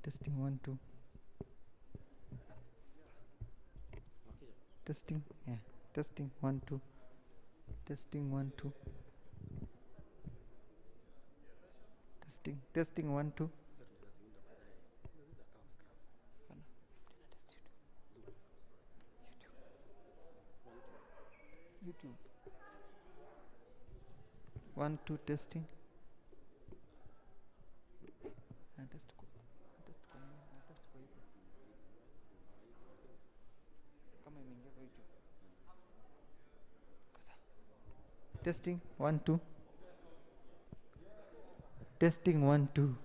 Testing 1 2. Testing, yeah. Testing 1 2. Testing 1 2. Testing 1 2. YouTube. 1 2 testing. Testing 1 2. Testing 1 2.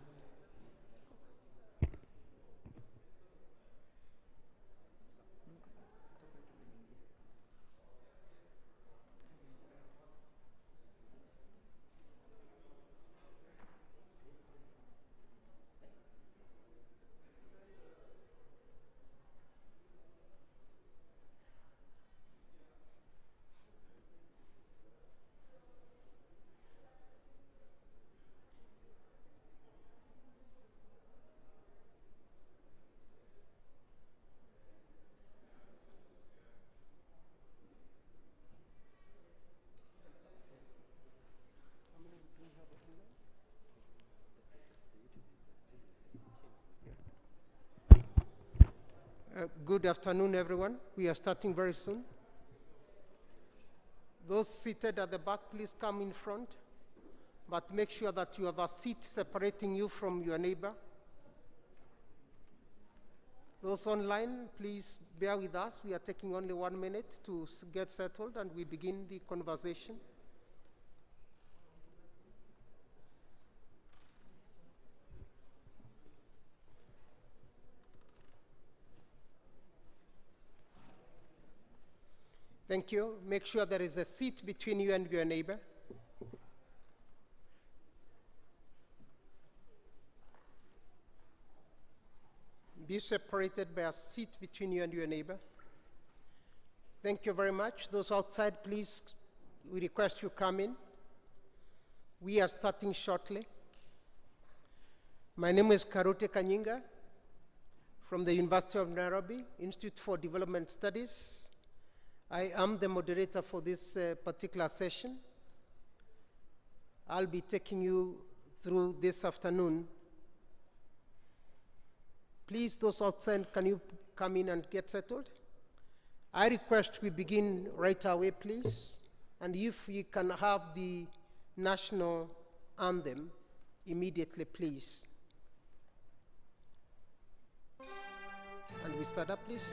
Good afternoon, everyone. We are starting very soon. Those seated at the back, please come in front, but make sure that you have a seat separating you from your neighbor. Those online, please bear with us. We are taking only 1 minute to get settled, and we begin the conversation. Thank you. Make sure there is a seat between you and your neighbor. Be separated by a seat between you and your neighbor. Thank you very much. Those outside, please, we request you come in. We are starting shortly. My name is Karute Kanyinga from the University of Nairobi, Institute for Development Studies. I am the moderator for this particular session. I'll be taking you through this afternoon. Please, those outside, can you come in and get settled? I request we begin right away, please. And if you can have the national anthem immediately, please. And we start up, please.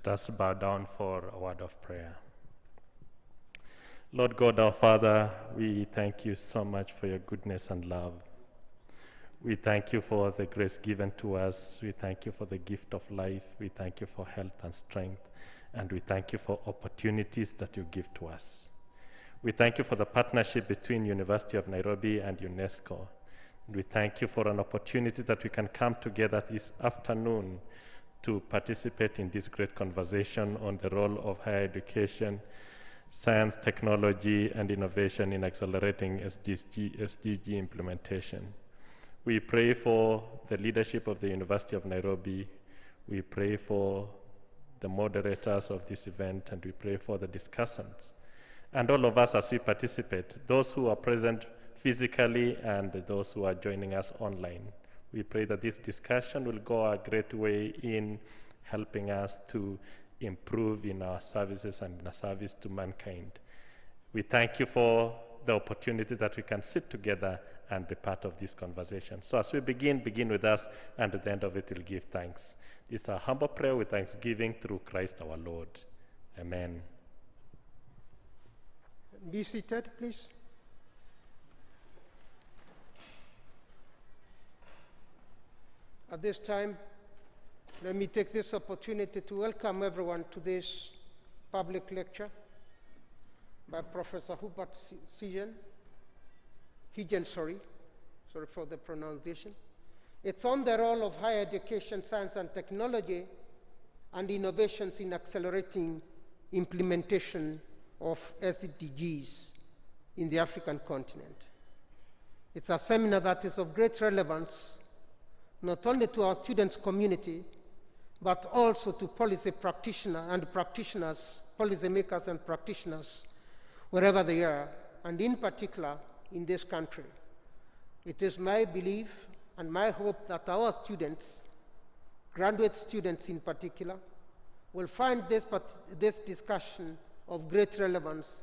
Let us bow down for a word of prayer. Lord God, our Father, we thank you so much for your goodness and love. We thank you for the grace given to us. We thank you for the gift of life. We thank you for health and strength. And we thank you for opportunities that you give to us. We thank you for the partnership between University of Nairobi and UNESCO. And we thank you for an opportunity that we can come together this afternoon to participate in this great conversation on the role of higher education, science, technology, and innovation in accelerating SDG implementation. We pray for the leadership of the University of Nairobi. We pray for the moderators of this event, and we pray for the discussants. And all of us as we participate, those who are present physically and those who are joining us online. We pray that this discussion will go a great way in helping us to improve in our services and in our service to mankind. We thank you for the opportunity that we can sit together and be part of this conversation. So as we begin with us, and at the end of it, we'll give thanks. This is a humble prayer with thanksgiving through Christ our Lord. Amen. Be seated, please. At this time, let me take this opportunity to welcome everyone to this public lecture by Professor Hubert Gijzen, sorry for the pronunciation. It's on the role of higher education, science and technology, and innovations in accelerating implementation of SDGs in the African continent. It's a seminar that is of great relevance, not only to our students' community, but also to policymakers and practitioners, wherever they are, and in particular, in this country. It is my belief and my hope that our students, graduate students in particular, will find this discussion of great relevance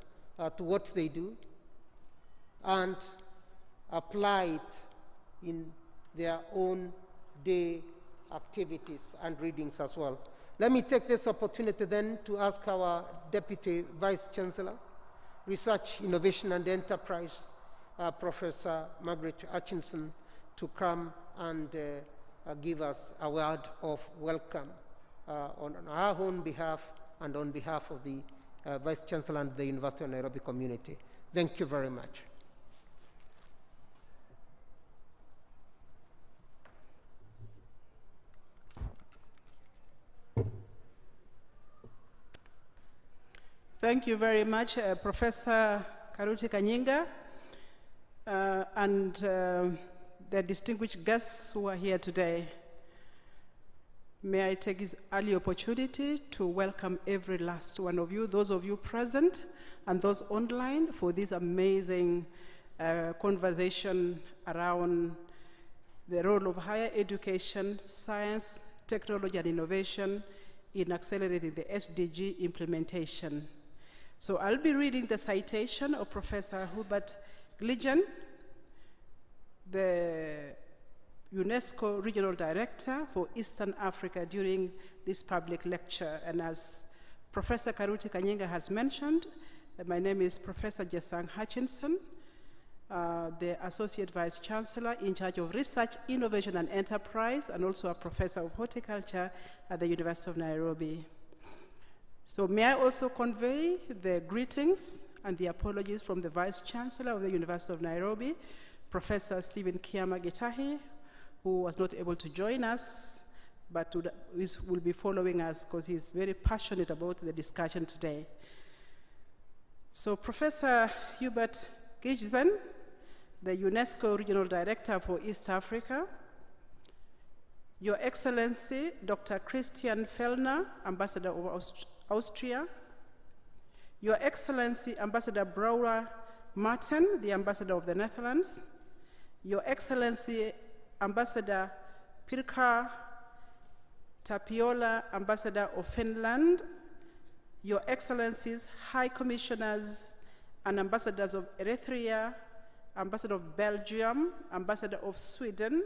to what they do and apply it in their own day activities and readings as well. Let me take this opportunity then to ask our Deputy Vice Chancellor, Research, Innovation and Enterprise, Professor Margaret Hutchinson, to come and give us a word of welcome on our own behalf and on behalf of the Vice Chancellor and the University of Nairobi community. Thank you very much. Thank you very much, Professor Karuti Kanyinga, and the distinguished guests who are here today. May I take this early opportunity to welcome every last one of you, those of you present and those online, for this amazing conversation around the role of higher education, science, technology, and innovation in accelerating the SDG implementation. So I'll be reading the citation of Professor Hubert Gijzen, the UNESCO Regional Director for Eastern Africa, during this public lecture. And as Professor Karuti Kanyinga has mentioned, my name is Professor Gijzen Hutchinson, the Associate Vice Chancellor in charge of Research, Innovation and Enterprise, and also a Professor of Horticulture at the University of Nairobi. So may I also convey the greetings and the apologies from the Vice Chancellor of the University of Nairobi, Professor Stephen Kiama Gitahi, who was not able to join us, but will be following us because he's very passionate about the discussion today. So Professor Hubert Gijzen, the UNESCO Regional Director for East Africa, Your Excellency, Dr. Christian Fellner, Ambassador of Austria, Your Excellency, Ambassador Brouwer Martin, the Ambassador of the Netherlands, Your Excellency, Ambassador Pirkka Tapiola, Ambassador of Finland, Your Excellencies, High Commissioners and Ambassadors of Eritrea, Ambassador of Belgium, Ambassador of Sweden,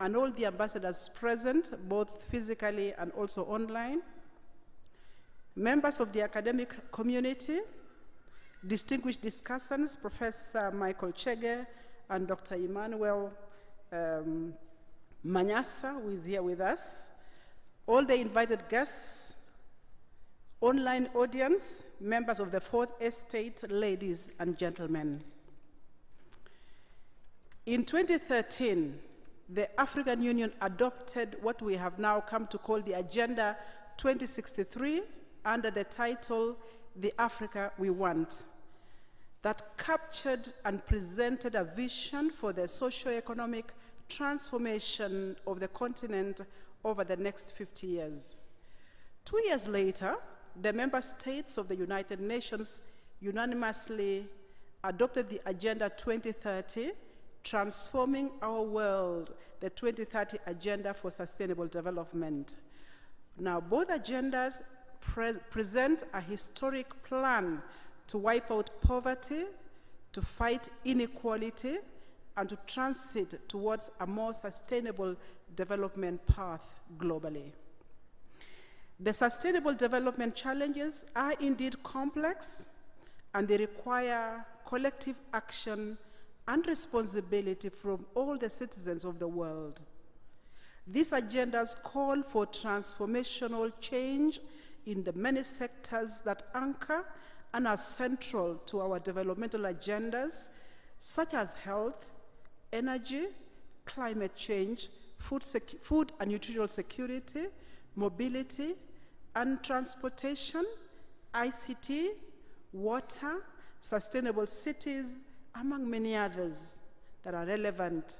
and all the ambassadors present, both physically and also online, members of the academic community, distinguished discussants, Professor Michael Chege and Dr. Emmanuel Manyasa, who is here with us, all the invited guests, online audience, members of the Fourth Estate, ladies and gentlemen. In 2013, the African Union adopted what we have now come to call the Agenda 2063 under the title, The Africa We Want, that captured and presented a vision for the socio-economic transformation of the continent over the next 50 years. 2 years later, the member states of the United Nations unanimously adopted the Agenda 2030, Transforming Our World, the 2030 Agenda for Sustainable Development. Now, both agendas present a historic plan to wipe out poverty, to fight inequality, and to transit towards a more sustainable development path globally. The sustainable development challenges are indeed complex, and they require collective action and responsibility from all the citizens of the world. These agendas call for transformational change in the many sectors that anchor and are central to our developmental agendas, such as health, energy, climate change, food and nutritional security, mobility and transportation, ICT, water, sustainable cities, among many others that are relevant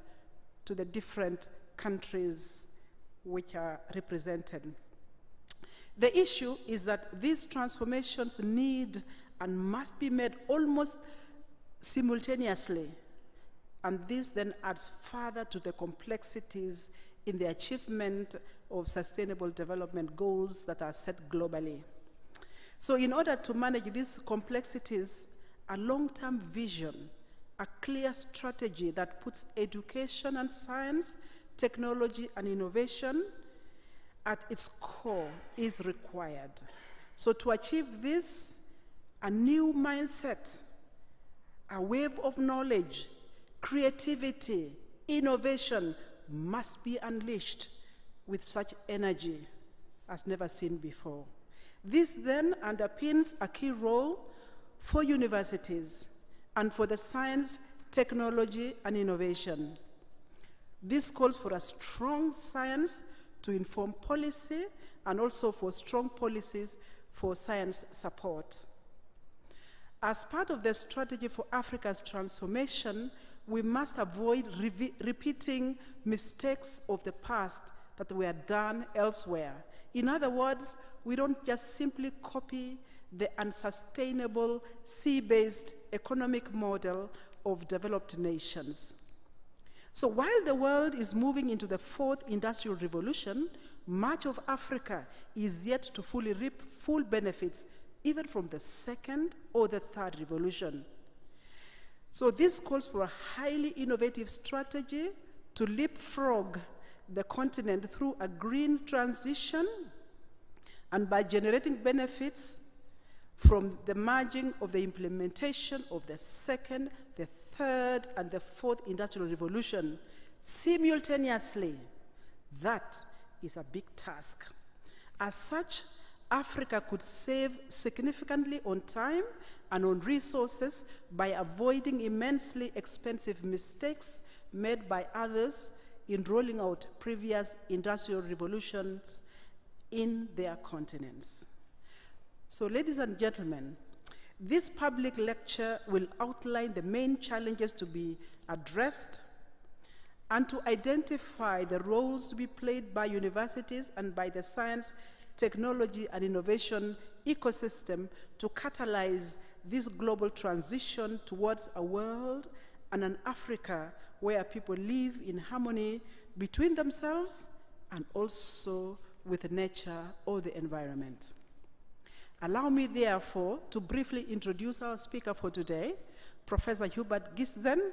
to the different countries which are represented. The issue is that these transformations need and must be made almost simultaneously, and this then adds further to the complexities in the achievement of sustainable development goals that are set globally. So in order to manage these complexities, a long-term vision, a clear strategy that puts education and science, technology and innovation at its core is required. So to achieve this, a new mindset, a wave of knowledge, creativity, innovation must be unleashed with such energy as never seen before. This then underpins a key role for universities and for the science, technology, and innovation. This calls for a strong science to inform policy and also for strong policies for science support. As part of the strategy for Africa's transformation, we must avoid repeating mistakes of the past that were done elsewhere. In other words, we don't just simply copy the unsustainable sea-based economic model of developed nations. So while the world is moving into the fourth industrial revolution, much of Africa is yet to fully reap full benefits, even from the second or the third revolution. So this calls for a highly innovative strategy to leapfrog the continent through a green transition and by generating benefits from the merging of the implementation of the second, the third, and the fourth industrial revolution simultaneously. That is a big task. As such, Africa could save significantly on time and on resources by avoiding immensely expensive mistakes made by others in rolling out previous industrial revolutions in their continents. So, ladies and gentlemen, this public lecture will outline the main challenges to be addressed and to identify the roles to be played by universities and by the science, technology, and innovation ecosystem to catalyze this global transition towards a world and an Africa where people live in harmony between themselves and also with nature or the environment. Allow me, therefore, to briefly introduce our speaker for today, Professor Hubert Gijzen.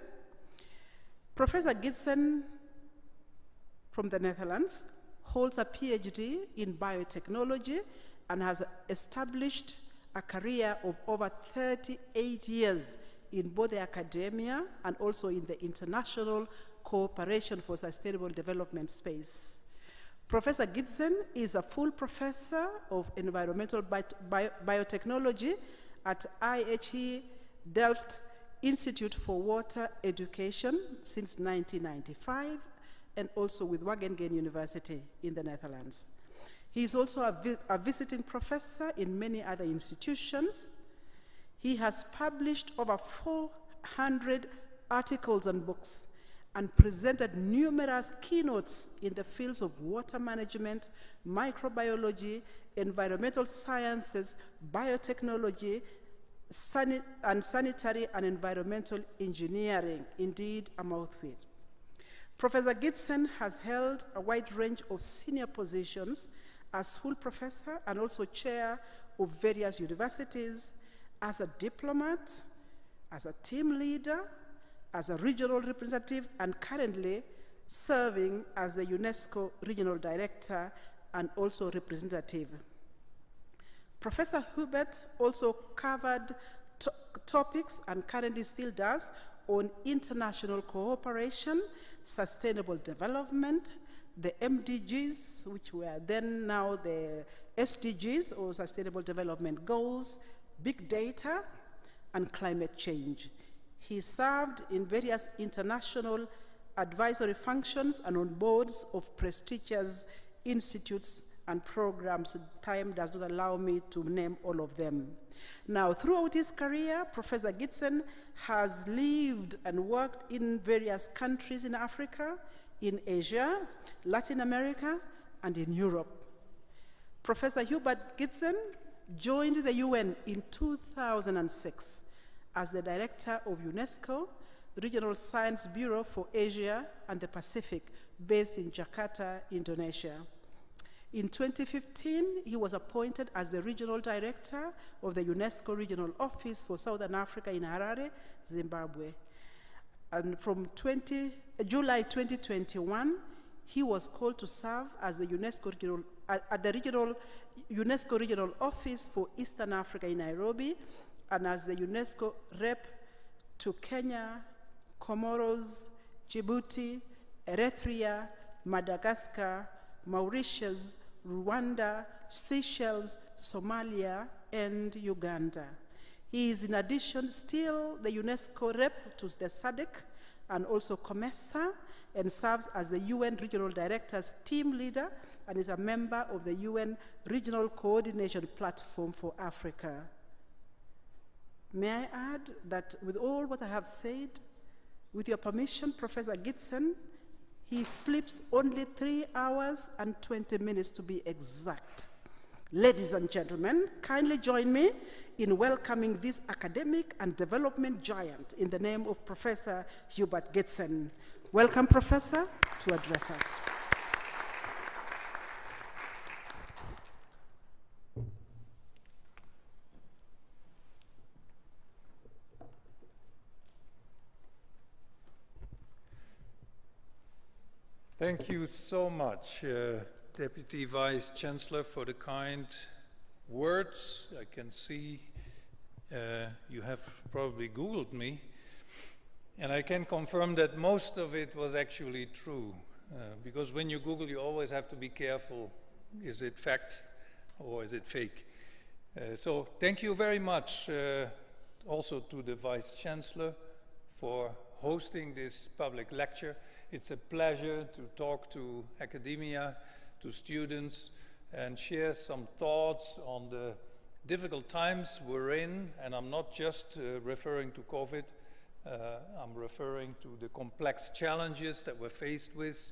Professor Gijzen from the Netherlands holds a PhD in biotechnology and has established a career of over 38 years in both the academia and also in the international cooperation for sustainable development space. Professor Gijzen is a full professor of environmental biotechnology at IHE Delft Institute for Water Education since 1995, and also with Wageningen University in the Netherlands. He is also a visiting professor in many other institutions. He has published over 400 articles and books and presented numerous keynotes in the fields of water management, microbiology, environmental sciences, biotechnology, and sanitary and environmental engineering, indeed a mouthful. Professor Gijzen has held a wide range of senior positions as full professor and also chair of various universities, as a diplomat, as a team leader, as a regional representative, and currently serving as the UNESCO regional director and also representative. Professor Hubert also covered topics, and currently still does, on international cooperation, sustainable development, the MDGs, which were then now the SDGs, or Sustainable Development Goals, big data, and climate change. He served in various international advisory functions and on boards of prestigious institutes and programs. Time does not allow me to name all of them. Now, throughout his career, Professor Gijzen has lived and worked in various countries in Africa, in Asia, Latin America, and in Europe. Professor Hubert Gijzen joined the UN in 2006 as the director of UNESCO Regional Science Bureau for Asia and the Pacific, based in Jakarta, Indonesia. In 2015, he was appointed as the regional director of the UNESCO Regional Office for Southern Africa in Harare, Zimbabwe. And from July 2021, he was called to serve as the UNESCO Regional Office for Eastern Africa in Nairobi, and as the UNESCO rep to Kenya, Comoros, Djibouti, Eritrea, Madagascar, Mauritius, Rwanda, Seychelles, Somalia, and Uganda. He is in addition still the UNESCO rep to the SADC and also COMESA, and serves as the UN Regional Director's team leader and is a member of the UN Regional Coordination Platform for Africa. May I add that with all what I have said, with your permission, Professor Gijzen, he sleeps only 3 hours and 20 minutes to be exact. Ladies and gentlemen, kindly join me in welcoming this academic and development giant in the name of Professor Hubert Gijzen. Welcome, Professor, to address us. Thank you so much, Deputy Vice Chancellor, for the kind words. I can see you have probably Googled me, and I can confirm that most of it was actually true, because when you Google, you always have to be careful. Is it fact or is it fake? So thank you very much also to the Vice Chancellor for hosting this public lecture. It's a pleasure to talk to academia, to students, and share some thoughts on the difficult times we're in. And I'm not just referring to COVID, I'm referring to the complex challenges that we're faced with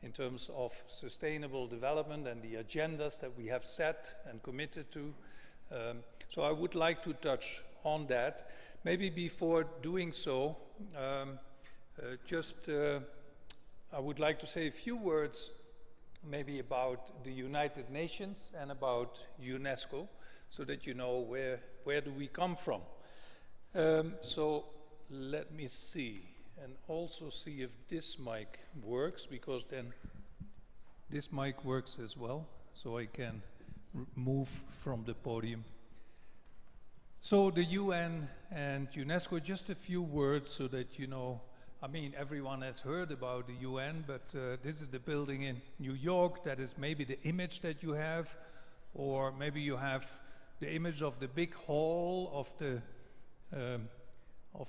in terms of sustainable development and the agendas that we have set and committed to. So I would like to touch on that. Maybe before doing so, I would like to say a few words maybe about the United Nations and about UNESCO, so that you know where do we come from. So let me see, and also see if this mic works, because then this mic works as well, so I can move from the podium. So the UN and UNESCO, just a few words so that you know. I mean, everyone has heard about the UN, but this is the building in New York. That is maybe the image that you have, or maybe you have the image of the big hall of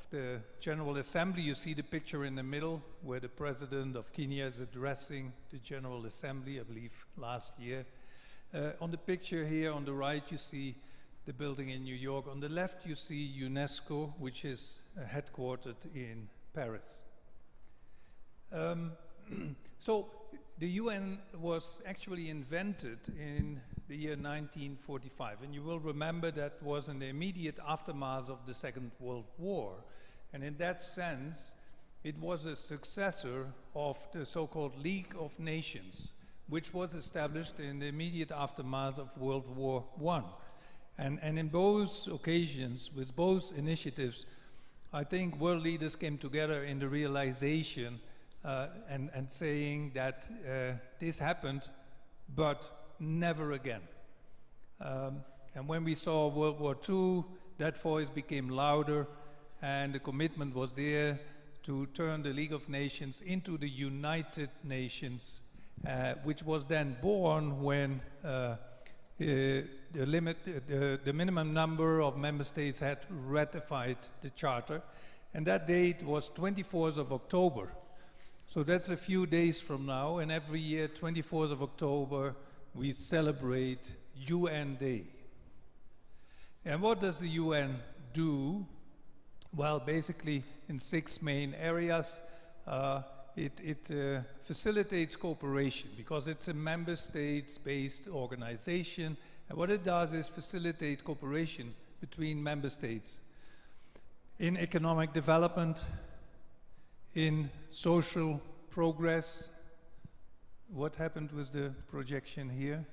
the General Assembly. You see the picture in the middle where the President of Kenya is addressing the General Assembly, I believe last year. On the picture here on the right, you see the building in New York. On the left, you see UNESCO, which is headquartered in Paris. So the UN was actually invented in the year 1945, and you will remember that was in the immediate aftermath of the Second World War, and in that sense it was a successor of the so-called League of Nations, which was established in the immediate aftermath of World War I. And in both occasions, with both initiatives, I think world leaders came together in the realization and saying that this happened, but never again. And when we saw World War II, that voice became louder, and the commitment was there to turn the League of Nations into the United Nations, which was then born when the minimum number of member states had ratified the Charter, and that date was 24th of October. So that's a few days from now, and every year, 24th of October, we celebrate UN Day. And what does the UN do? Well, basically in 6 main areas. It facilitates cooperation because it's a member states-based organization, and what it does is facilitate cooperation between member states in economic development, in social progress. What happened with the projection here?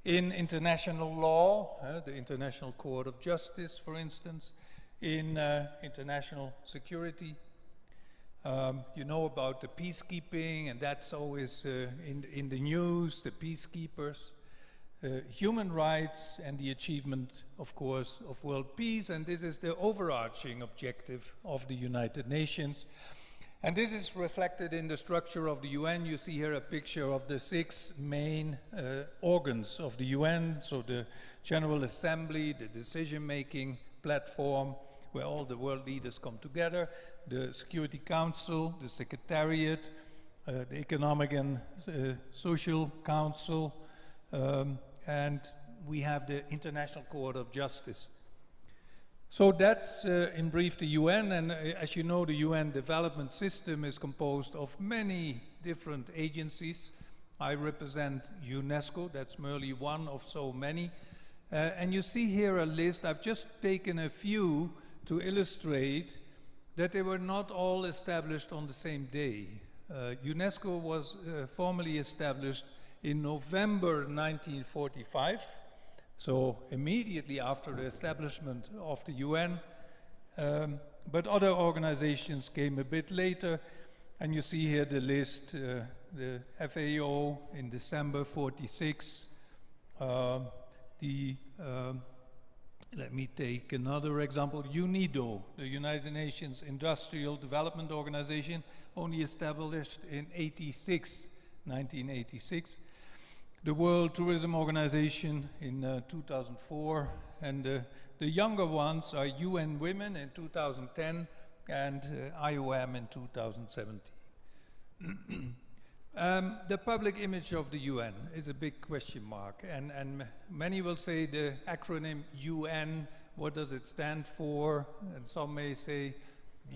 In international law, the International Court of Justice, for instance, in international security. You know about the peacekeeping, and that's always in the news, the peacekeepers. Human rights and the achievement, of course, of world peace, and this is the overarching objective of the United Nations. And this is reflected in the structure of the UN. You see here a picture of the 6 main organs of the UN, so the General Assembly, the decision-making platform, where all the world leaders come together, the Security Council, the Secretariat, the Economic and Social Council, and we have the International Court of Justice. So that's in brief the UN, and as you know, the UN development system is composed of many different agencies. I represent UNESCO, that's merely one of so many. And you see here a list. I've just taken a few to illustrate that they were not all established on the same day. UNESCO was formally established in November 1945, so immediately after the establishment of the UN, but other organizations came a bit later, and you see here the list, the FAO in December 46, let me take another example, UNIDO, the United Nations Industrial Development Organization, only established in 1986. The World Tourism Organization in 2004, and the younger ones are UN Women in 2010 and IOM in 2017. The public image of the UN is a big question mark, and many will say the acronym UN, what does it stand for? And some may say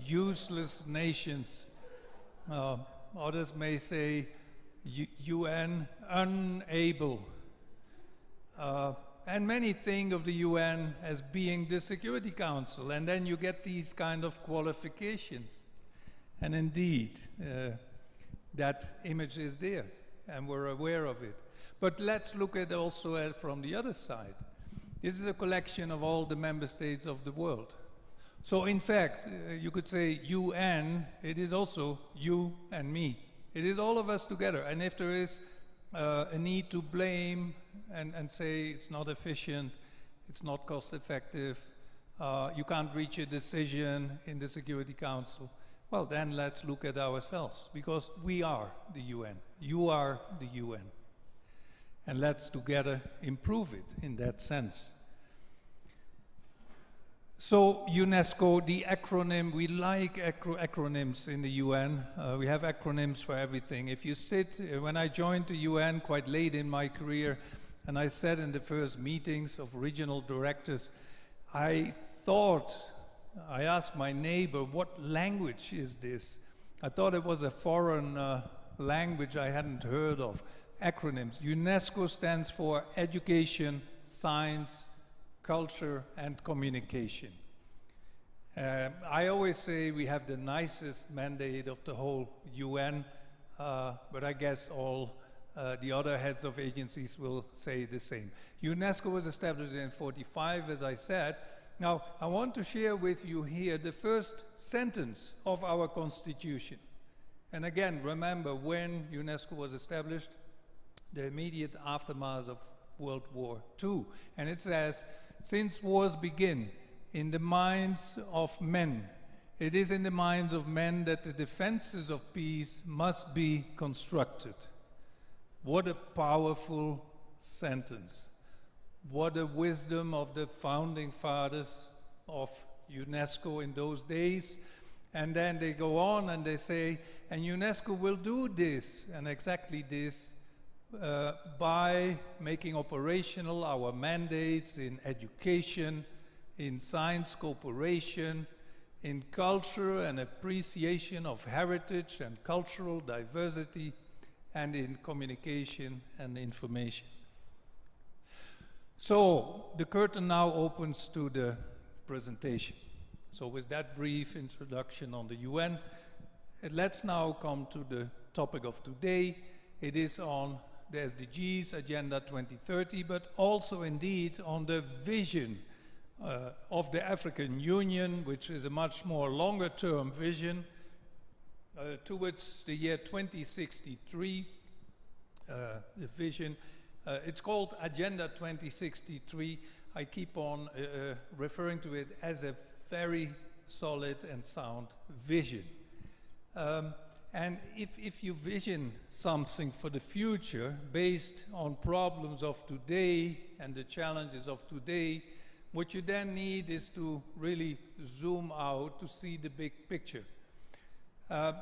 useless nations. Others may say UN unable. And many think of the UN as being the Security Council, and then you get these kind of qualifications. And indeed, that image is there, and we're aware of it. But let's look at also from the other side. This is a collection of all the member states of the world. So in fact, you could say UN, it is also you and me. It is all of us together. And if there is a need to blame and say it's not efficient, it's not cost effective, you can't reach a decision in the Security Council, well, then let's look at ourselves, because we are the UN. You are the UN. And let's together improve it in that sense. So UNESCO, the acronym, we like acronyms in the UN. We have acronyms for everything. If you sit, when I joined the UN quite late in my career, and I sat in the first meetings of regional directors, I asked my neighbor, what language is this? I thought it was a foreign language I hadn't heard of. Acronyms. UNESCO stands for Education, Science, Culture and Communication. I always say we have the nicest mandate of the whole UN, but I guess all the other heads of agencies will say the same. UNESCO was established in 1945, as I said. Now, I want to share with you here the first sentence of our Constitution. And again, remember when UNESCO was established, the immediate aftermath of World War II. And it says, since wars begin, in the minds of men, it is in the minds of men that the defenses of peace must be constructed. What a powerful sentence. What a wisdom of the founding fathers of UNESCO in those days. And then they go on and they say, and UNESCO will do this, and exactly this, by making operational our mandates in education, in science cooperation, in culture and appreciation of heritage and cultural diversity, and in communication and information. So the curtain now opens to the presentation. So with that brief introduction on the UN, let's now come to the topic of today. It is on the SDGs, Agenda 2030, but also indeed on the vision of the African Union, which is a much more longer term vision towards the year 2063, the vision. It's called Agenda 2063. I keep on referring to it as a very solid and sound vision. And if you vision something for the future based on problems of today and the challenges of today, what you then need is to really zoom out to see the big picture.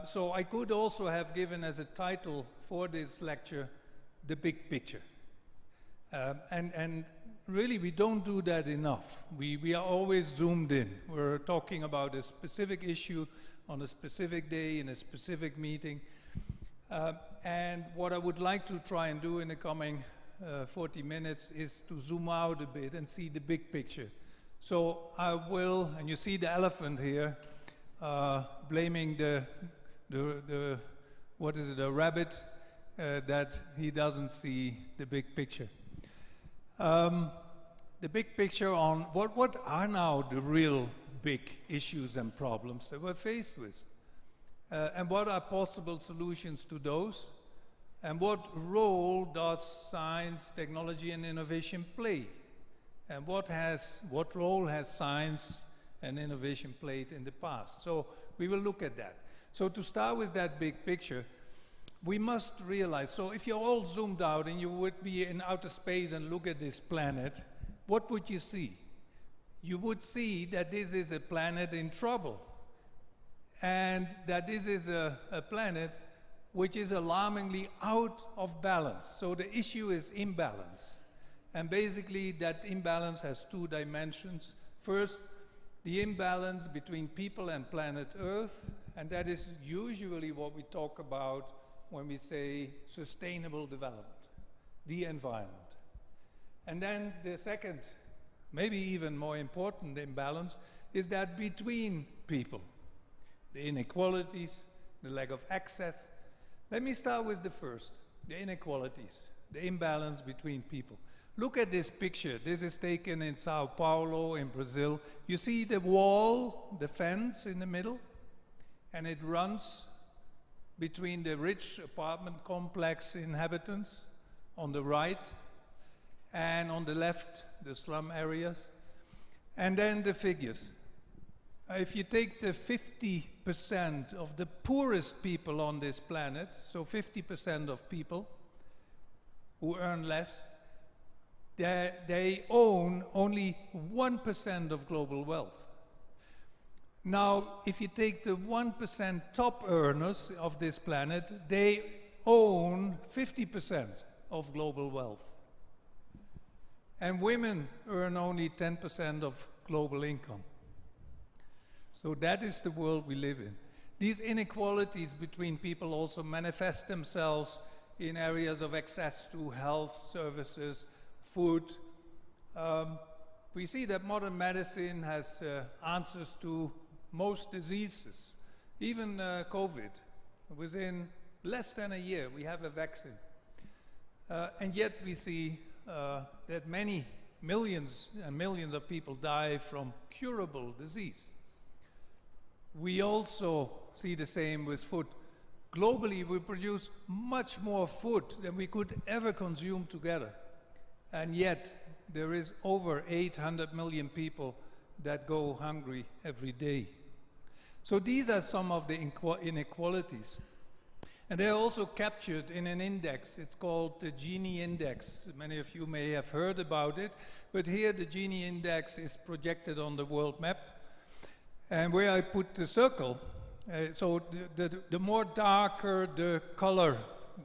So I could also have given as a title for this lecture, The Big Picture. And really we don't do that enough. We are always zoomed in. We're talking about a specific issue on a specific day in a specific meeting. And what I would like to try and do in the coming 40 minutes is to zoom out a bit and see the big picture. So I will, and you see the elephant here, blaming the rabbit, that he doesn't see the big picture. The big picture on what are now the real big issues and problems that we're faced with, and what are possible solutions to those, and what role does science, technology and innovation play, and what role has science and innovation played in the past. So we will look at that. So to start with that big picture, we must realize, so if you're all zoomed out and you would be in outer space and look at this planet, what would you see? You would see that this is a planet in trouble, and that this is a planet which is alarmingly out of balance. So the issue is imbalance. And basically that imbalance has two dimensions. First, the imbalance between people and planet Earth, and that is usually what we talk about when we say sustainable development, the environment. And then the second, maybe even more important imbalance, is that between people, the inequalities, the lack of access. Let me start with the first, the inequalities, the imbalance between people. Look at this picture. This is taken in Sao Paulo in Brazil. You see the wall, the fence in the middle, and it runs between the rich apartment complex inhabitants on the right and on the left, the slum areas. And then the figures. If you take the 50% of the poorest people on this planet, so 50% of people who earn less, they own only 1% of global wealth. Now, if you take the 1% top earners of this planet, they own 50% of global wealth. And women earn only 10% of global income. So that is the world we live in. These inequalities between people also manifest themselves in areas of access to health services, food. We see that modern medicine has answers to most diseases, even COVID. Within less than a year, we have a vaccine. And yet we see that many millions and millions of people die from curable disease. We also see the same with food. Globally, we produce much more food than we could ever consume together. And yet, there is over 800 million people that go hungry every day. So these are some of the inequalities. And they are also captured in an index. It's called the Gini Index. Many of you may have heard about it, but here the Gini Index is projected on the world map. And where I put the circle, so the more darker the color,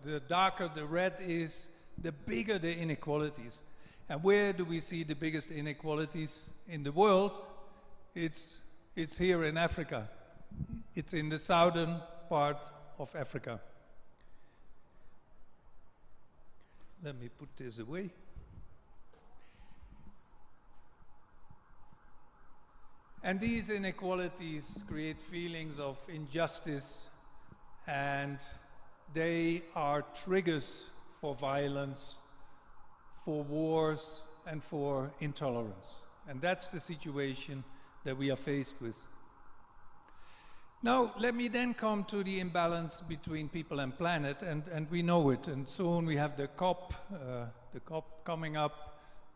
the darker the red is, the bigger the inequalities. And where do we see the biggest inequalities in the world? It's here in Africa. It's in the southern part of Africa. Let me put this away. And these inequalities create feelings of injustice, and they are triggers for violence, for wars, and for intolerance. And that's the situation that we are faced with. Now, let me then come to the imbalance between people and planet, and we know it. And soon we have the COP coming up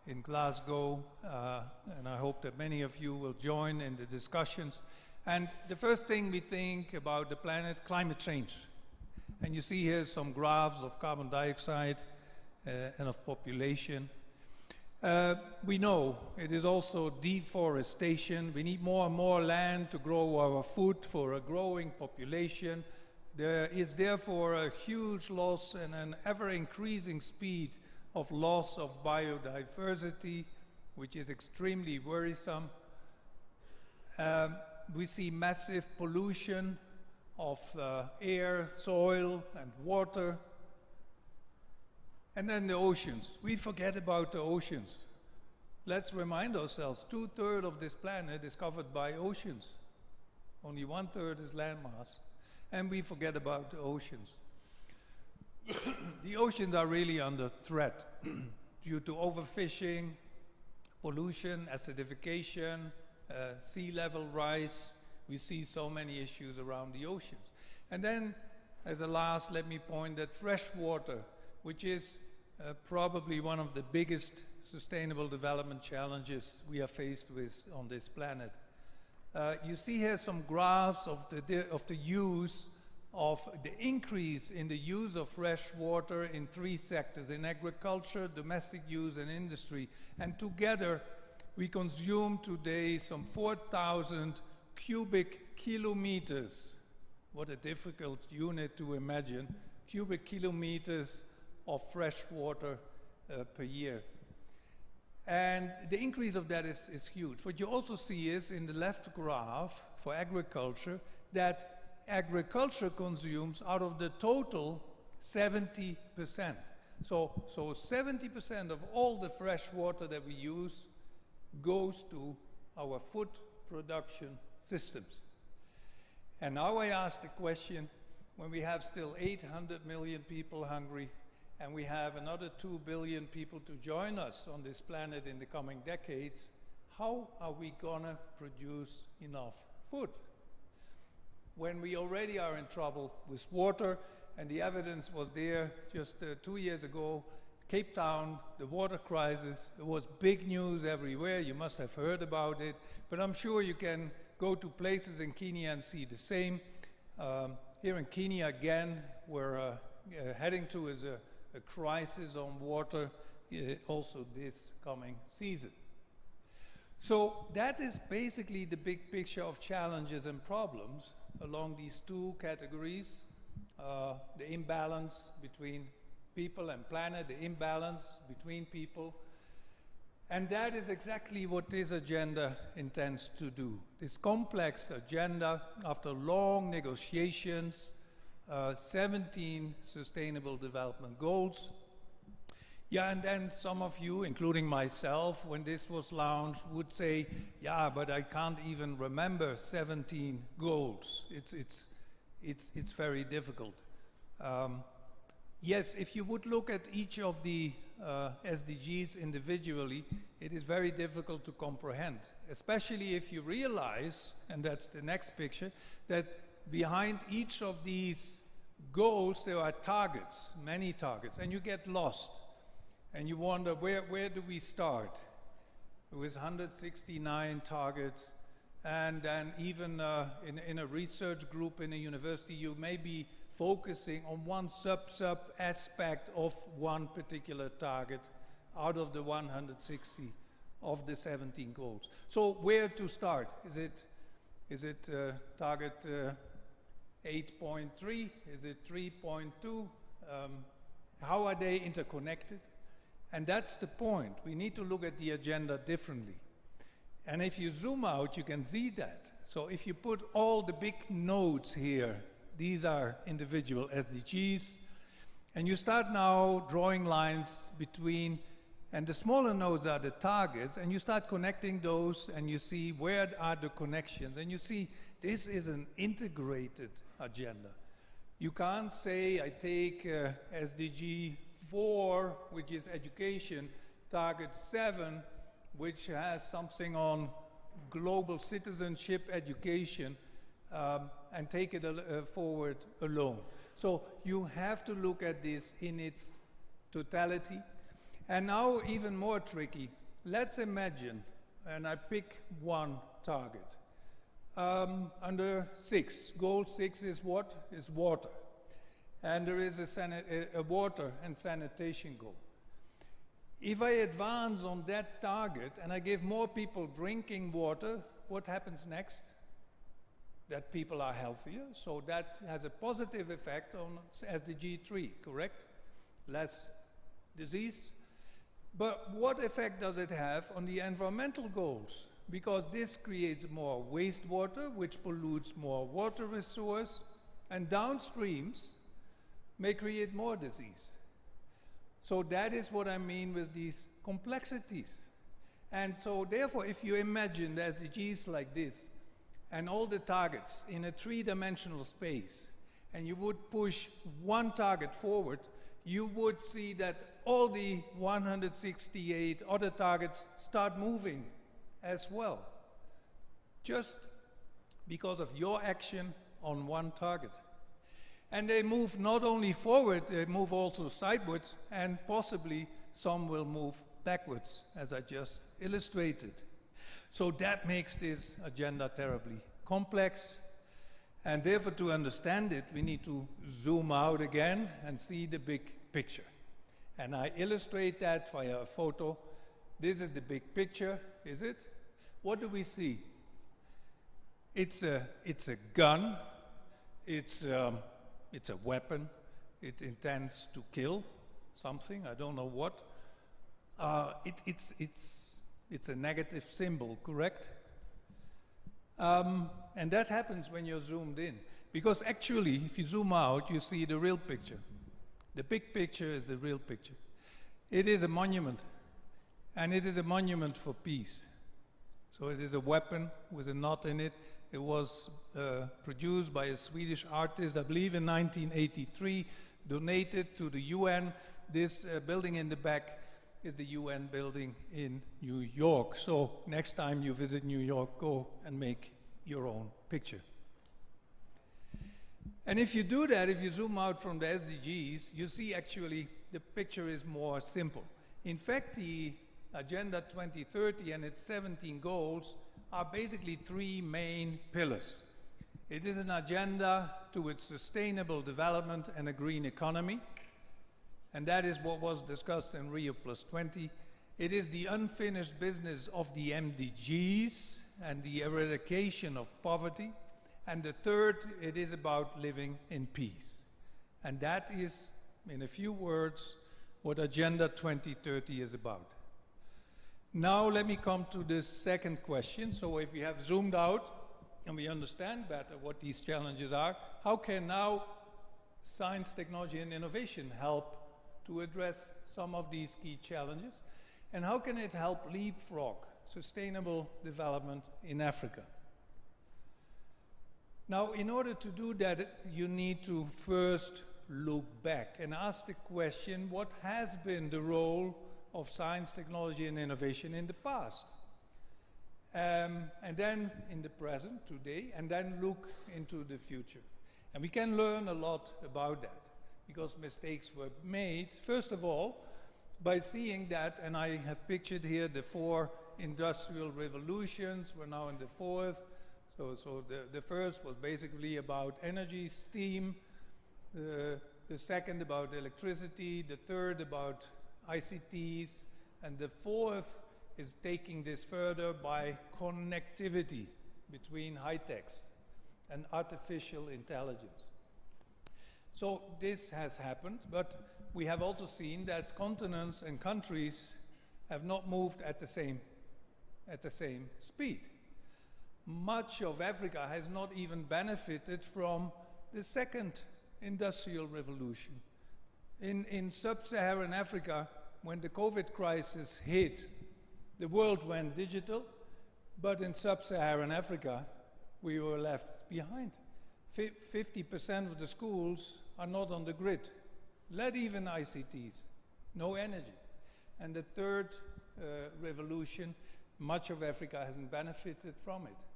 in Glasgow, and I hope that many of you will join in the discussions. And the first thing we think about the planet, climate change. And you see here some graphs of carbon dioxide and of population. We know it is also deforestation. We need more and more land to grow our food for a growing population. There is therefore a huge loss and an ever-increasing speed of loss of biodiversity, which is extremely worrisome. We see massive pollution of air, soil, and water. And then the oceans. We forget about the oceans. Let's remind ourselves, 2/3 of this planet is covered by oceans. Only 1/3 is landmass. And we forget about the oceans. The oceans are really under threat due to overfishing, pollution, acidification, sea level rise. We see so many issues around the oceans. And then, as a last, let me point that fresh water, which is probably one of the biggest sustainable development challenges we are faced with on this planet. You see here some graphs of the use of the increase in the use of fresh water in 3 sectors: in agriculture, domestic use, and industry. And together, we consume today some 4,000 cubic kilometers. What a difficult unit to imagine. Cubic kilometers of fresh water per year. And the increase of that is huge. What you also see is in the left graph for agriculture that agriculture consumes out of the total 70%. So 70% of all the fresh water that we use goes to our food production systems. And now I ask the question, when we have still 800 million people hungry, and we have another 2 billion people to join us on this planet in the coming decades, how are we gonna produce enough food? When we already are in trouble with water, and the evidence was there just 2 years ago, Cape Town, the water crisis, it was big news everywhere. You must have heard about it, but I'm sure you can go to places in Kenya and see the same. Here in Kenya again, we're heading to is a crisis on water also this coming season. So that is basically the big picture of challenges and problems along these two categories, the imbalance between people and planet, the imbalance between people. And that is exactly what this agenda intends to do. This complex agenda, after long negotiations, 17 Sustainable Development Goals. Yeah, and then some of you, including myself, when this was launched, would say, yeah, but I can't even remember 17 goals. It's very difficult. Yes, if you would look at each of the SDGs individually, it is very difficult to comprehend, especially if you realize, and that's the next picture, that behind each of these goals there are targets, many targets, and you get lost. And you wonder, where do we start? With 169 targets, and then even in a research group in a university, you may be focusing on one sub aspect of one particular target out of the 160 of the 17 goals. So where to start? Is it target 8.3? Is it 3.2? How are they interconnected? And that's the point. We need to look at the agenda differently. And if you zoom out, you can see that. So if you put all the big nodes here, these are individual SDGs, and you start now drawing lines between, and the smaller nodes are the targets, and you start connecting those, and you see where are the connections, and you see this is an integrated agenda. You can't say I take SDG 4, which is education, target 7, which has something on global citizenship education, and take it forward alone. So you have to look at this in its totality. And now even more tricky, let's imagine, and I pick one target. Under 6, goal 6 is what? Is water. And there is a water and sanitation goal. If I advance on that target and I give more people drinking water, what happens next? That people are healthier, so that has a positive effect on SDG 3, correct? Less disease. But what effect does it have on the environmental goals? Because this creates more wastewater, which pollutes more water resource, and downstreams may create more disease. So that is what I mean with these complexities. And so therefore, if you imagine the SDGs like this, and all the targets in a three-dimensional space, and you would push one target forward, you would see that all the 168 other targets start moving as well, just because of your action on one target. And they move not only forward, they move also sideways, and possibly some will move backwards, as I just illustrated. So that makes this agenda terribly complex, and therefore to understand it, we need to zoom out again and see the big picture. And I illustrate that via a photo. This is the big picture, is it? What do we see? It's a gun, it's a weapon, it intends to kill something, I don't know what. It's a negative symbol, correct? And that happens when you're zoomed in. Because actually, if you zoom out, you see the real picture. The big picture is the real picture. It is a monument, and it is a monument for peace. So it is a weapon with a knot in it. It was produced by a Swedish artist, I believe in 1983, donated to the UN. This building in the back is the UN building in New York. So next time you visit New York, go and make your own picture. And if you do that, if you zoom out from the SDGs, you see actually the picture is more simple. In fact, the Agenda 2030 and its 17 goals are basically three main pillars. It is an agenda towards sustainable development and a green economy, and that is what was discussed in Rio Plus 20. It is the unfinished business of the MDGs and the eradication of poverty. And the third, it is about living in peace. And that is, in a few words, what Agenda 2030 is about. Now let me come to the second question. So if we have zoomed out and we understand better what these challenges are, how can now science, technology, and innovation help to address some of these key challenges? And how can it help leapfrog sustainable development in Africa? Now, in order to do that, you need to first look back and ask the question, what has been the role of science, technology, and innovation in the past? And then in the present, today, and then look into the future. And we can learn a lot about that, because mistakes were made, first of all, by seeing that, and I have pictured here the 4 industrial revolutions, we're now in the 4th. So the first was basically about energy, steam, the second about electricity, the third about ICTs, and the 4th is taking this further by connectivity between high-techs and artificial intelligence. So this has happened, but we have also seen that continents and countries have not moved at the same speed. Much of Africa has not even benefited from the second industrial revolution. In sub-Saharan Africa, when the COVID crisis hit, the world went digital, but in sub-Saharan Africa, we were left behind. 50% of the schools are not on the grid, not even ICTs, no energy. And the third revolution, much of Africa hasn't benefited from it.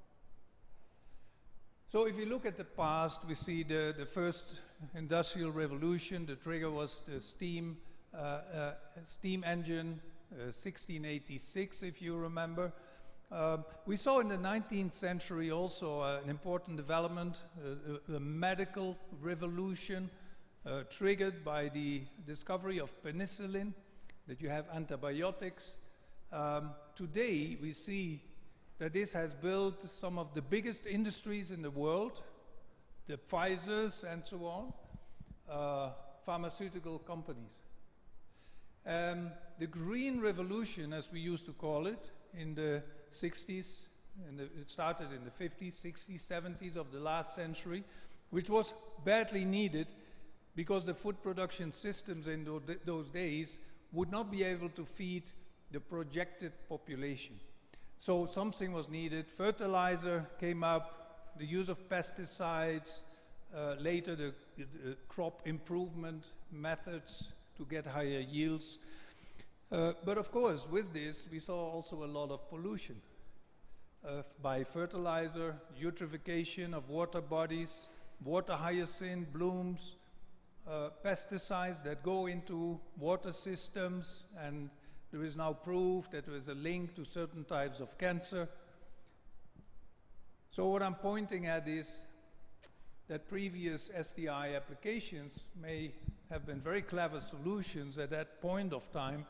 So if you look at the past, we see the first industrial revolution. The trigger was the steam engine, 1686, if you remember. We saw in the 19th century also an important development, the medical revolution, triggered by the discovery of penicillin, that you have antibiotics. Today, we see that this has built some of the biggest industries in the world, the Pfizers and so on, pharmaceutical companies. The green revolution, as we used to call it, in the 60s, it started in the 50s, 60s, 70s of the last century, which was badly needed because the food production systems in those days would not be able to feed the projected population. So something was needed. Fertilizer came up, the use of pesticides, later the crop improvement methods to get higher yields. But of course, with this, we saw also a lot of pollution by fertilizer, eutrophication of water bodies, water hyacinth blooms, pesticides that go into water systems, and there is now proof that there is a link to certain types of cancer. So what I'm pointing at is that previous STI applications may have been very clever solutions at that point of time,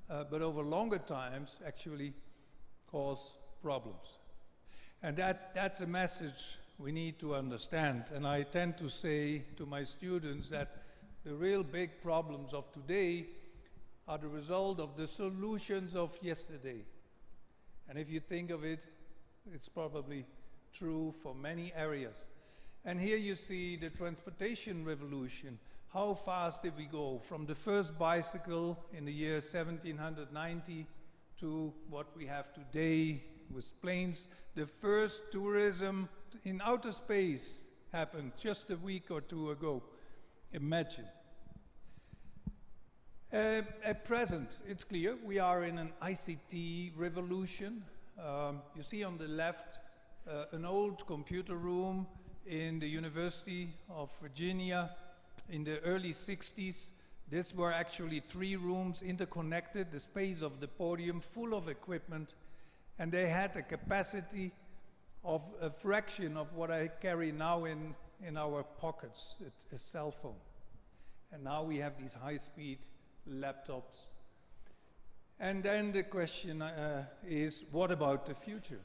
but over longer times actually cause problems. And that's a message we need to understand. And I tend to say to my students that the real big problems of today are the result of the solutions of yesterday. And if you think of it, it's probably true for many areas. And here you see the transportation revolution. How fast did we go from the first bicycle in the year 1790 to what we have today with planes? The first tourism in outer space happened just a week or two ago. Imagine. At present, it's clear we are in an ICT revolution. You see on the left an old computer room in the University of Virginia in the early 60s. These were actually 3 rooms interconnected, the space of the podium full of equipment, and they had a capacity of a fraction of what I carry now in our pockets, a cell phone. And now we have these high-speed laptops. And then the question is, what about the future?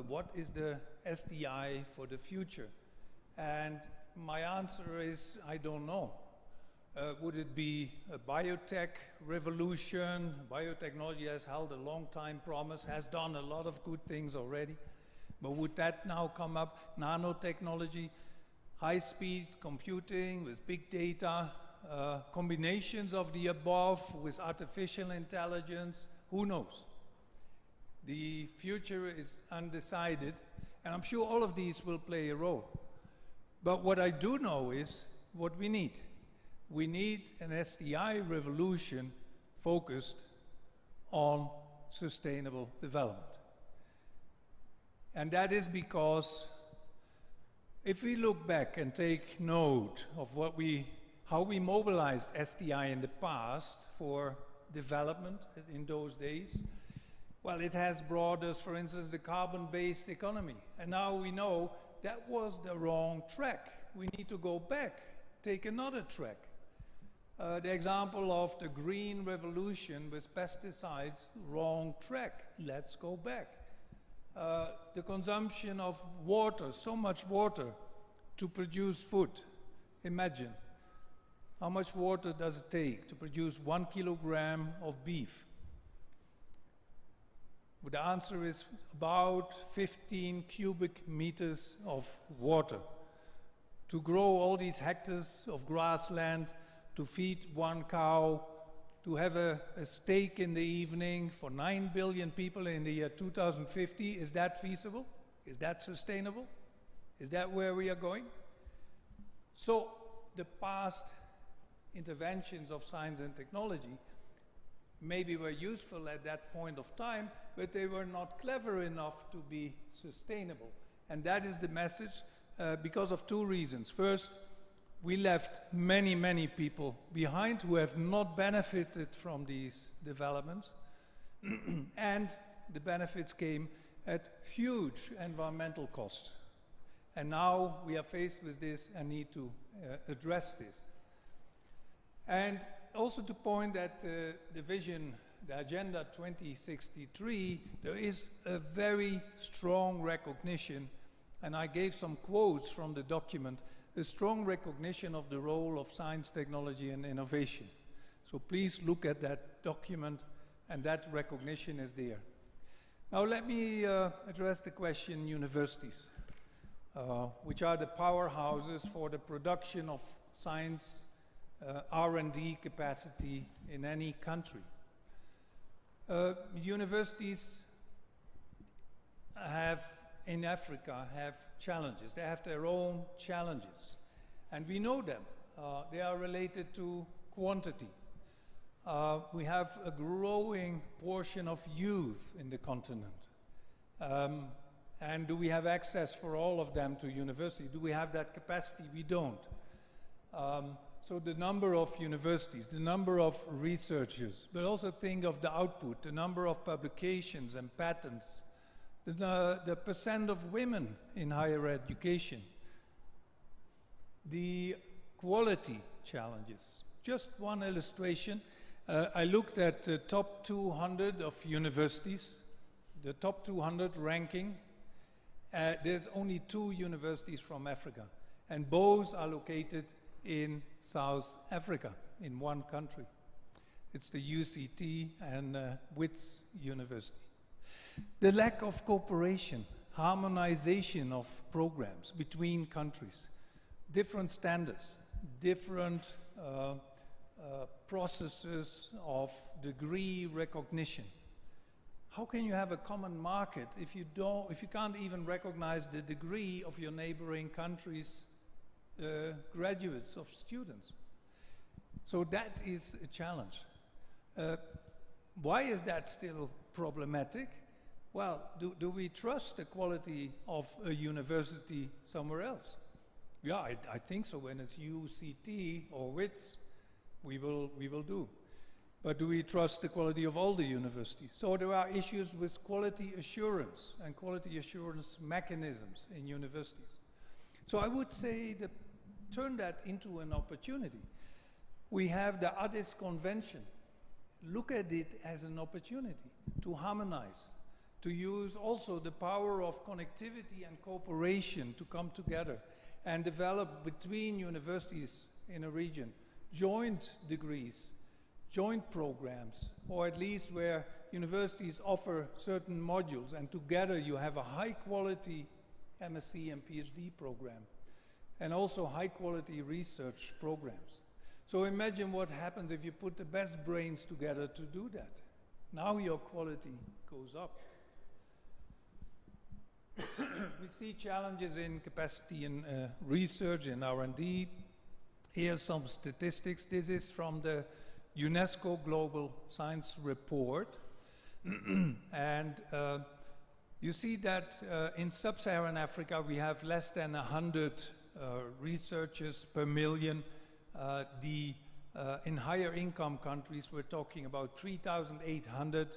What is the SDI for the future? And my answer is, I don't know. Would it be a biotech revolution? Biotechnology has held a long time promise, has done a lot of good things already. But would that now come up? Nanotechnology, high-speed computing with big data, combinations of the above with artificial intelligence, who knows? The future is undecided, and I'm sure all of these will play a role. But what I do know is what we need. We need an SDI revolution focused on sustainable development. And that is because if we look back and take note of how we mobilized SDI in the past for development in those days, well, it has brought us, for instance, the carbon-based economy. And now we know that was the wrong track. We need to go back, take another track. The example of the green revolution with pesticides, wrong track. Let's go back. The consumption of water, so much water to produce food. Imagine, how much water does it take to produce 1 kilogram of beef? Well, the answer is about 15 cubic meters of water. To grow all these hectares of grassland, to feed 1 cow, to have a steak in the evening for 9 billion people in the year 2050, is that feasible? Is that sustainable? Is that where we are going? So the past interventions of science and technology maybe were useful at that point of time, but they were not clever enough to be sustainable. And that is the message because of 2 reasons. First, we left many, many people behind who have not benefited from these developments. And the benefits came at huge environmental cost. And now we are faced with this and need to address this. And also to point at the vision, the Agenda 2063, there is a very strong recognition, and I gave some quotes from the document, a strong recognition of the role of science, technology, and innovation. So please look at that document, and that recognition is there. Now let me address the question universities, which are the powerhouses for the production of science, R&D capacity in any country. Universities in Africa have challenges. They have their own challenges. And we know them. They are related to quantity. We have a growing portion of youth in the continent. And do we have access for all of them to university? Do we have that capacity? We don't. So the number of universities, the number of researchers, but also think of the output, the number of publications and patents, the percent of women in higher education, the quality challenges. Just one illustration. I looked at the top 200 of universities, the top 200 ranking. There's only 2 universities from Africa, and both are located in South Africa, in one country. It's the UCT and Wits University. The lack of cooperation, harmonization of programs between countries, different standards, different processes of degree recognition. How can you have a common market if you can't even recognize the degree of your neighboring countries' graduates of students? So that is a challenge. Why is that still problematic? well, do we trust the quality of a university somewhere else? Yeah, I think so. When it's UCT or WITS, we will do. But do we trust the quality of all the universities? So there are issues with quality assurance and quality assurance mechanisms in universities. So I would say that turn that into an opportunity. We have the Addis Convention. Look at it as an opportunity to harmonize, to use also the power of connectivity and cooperation to come together and develop between universities in a region joint degrees, joint programs, or at least where universities offer certain modules and together you have a high quality MSc and PhD program and also high quality research programs. So imagine what happens if you put the best brains together to do that. Now your quality goes up. We see challenges in capacity in research, in R&D. Here's some statistics. This is from the UNESCO Global Science Report. And you see that in sub-Saharan Africa we have less than 100 researchers per million. In higher income countries we're talking about 3,800.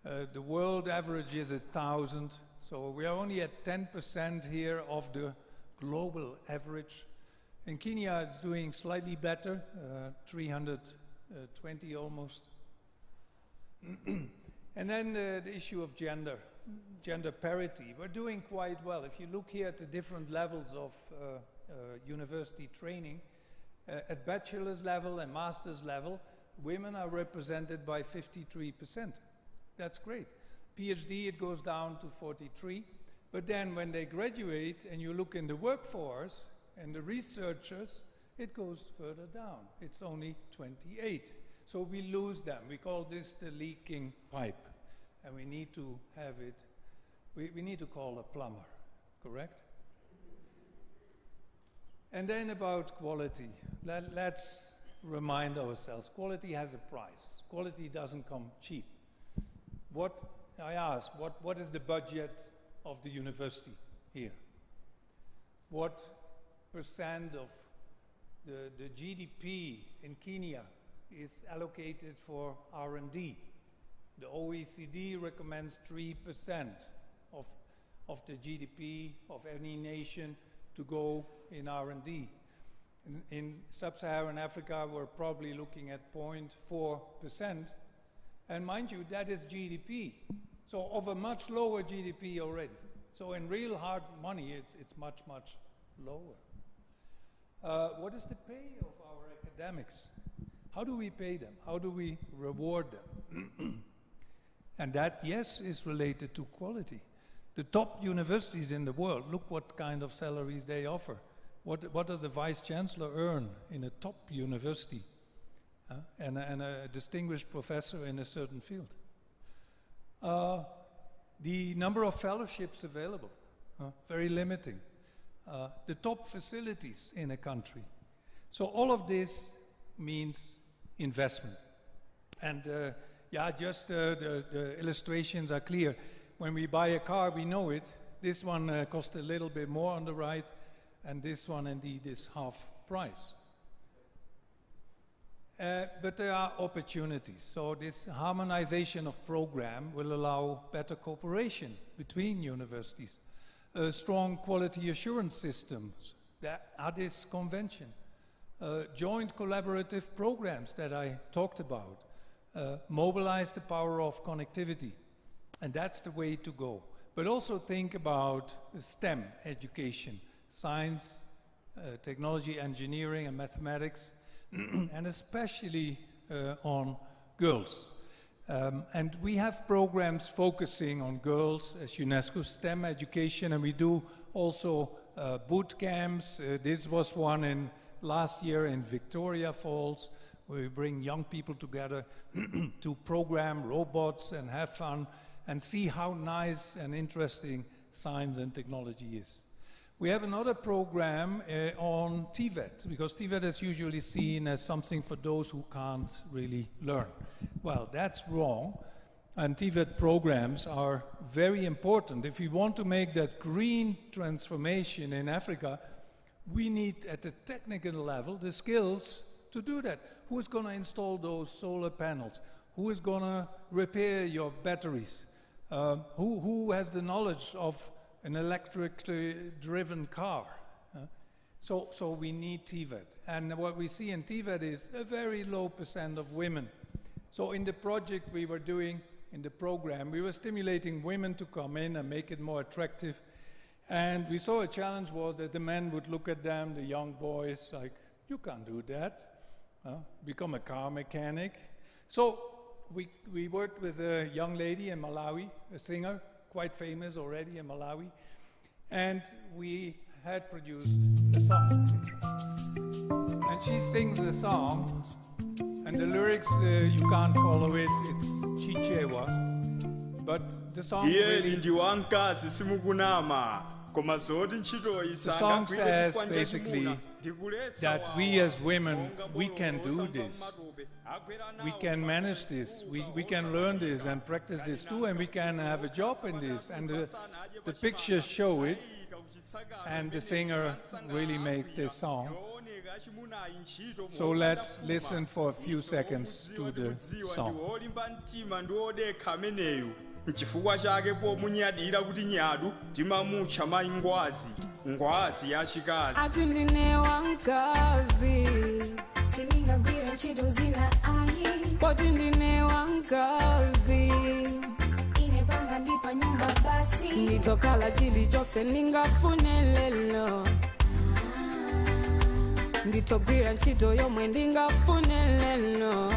The world average is 1,000. So we are only at 10% here of the global average. In Kenya it's doing slightly better, 320 almost. And then the issue of gender parity. We're doing quite well. If you look here at the different levels of university training, at bachelor's level and master's level, women are represented by 53%. That's great. PhD, it goes down to 43. But then when they graduate and you look in the workforce and the researchers, it goes further down. It's only 28. So we lose them. We call this the leaking pipe. And we need to have it, we need to call a plumber, correct? And then about quality. Let's remind ourselves, quality has a price. Quality doesn't come cheap. I ask, what is the budget of the university here? What percent of the GDP in Kenya is allocated for R&D? The OECD recommends 3% of the GDP of any nation to go in R&D. In sub-Saharan Africa, we're probably looking at 0.4%. And mind you, that is GDP. So of a much lower GDP already. So in real hard money, it's much, much lower. What is the pay of our academics? How do we pay them? How do we reward them? And that, yes, is related to quality. The top universities in the world, look what kind of salaries they offer. What does the vice chancellor earn in a top university? And a distinguished professor in a certain field. The number of fellowships available, very limiting. The top facilities in a country. So all of this means investment. And just the illustrations are clear. When we buy a car, we know it. This one costs a little bit more on the right, and this one indeed is half price. But there are opportunities. So this harmonization of program will allow better cooperation between universities, strong quality assurance systems, the Addis Convention, joint collaborative programs that I talked about, mobilize the power of connectivity, and that's the way to go. But also think about STEM education, science, technology, engineering, and mathematics, and especially on girls. And we have programs focusing on girls as UNESCO STEM education, and we do also boot camps. This was one in last year in Victoria Falls, where we bring young people together to program robots and have fun and see how nice and interesting science and technology is. We have another program on TVET, because TVET is usually seen as something for those who can't really learn. Well, that's wrong. and TVET programs are very important. If we want to make that green transformation in Africa, we need at the technical level the skills to do that. Who's going to install those solar panels? Who is going to repair your batteries? Who has the knowledge of an electrically driven car? So we need TVET. And what we see in TVET is a very low % of women. So in the project we were doing, in the program, we were stimulating women to come in and make it more attractive. And we saw a challenge was that the men would look at them, the young boys, like, you can't do that. Become a car mechanic. So we worked with a young lady in Malawi, a singer, quite famous already in Malawi. And we had produced a song. And she sings the song, and the lyrics, you can't follow it, it's Chichewa. But the song really, the song says basically that we as women, we can do this. We can manage this. We can learn this and practice this too, and we can have a job in this. And the pictures show it, and the singer really made this song. So let's listen for a few seconds to the song. Chifukwa chake po munyadira kuti nyadu timamucha mai ngwazi yachikazi ati ndine wankazi sindingagwira ntchito zina ayi poti ndine wankazi ine panga ndipa nyumba basi nditokhala chilichonse ndingafune lelo nditogwira ntchito yomwe ndingafune lelo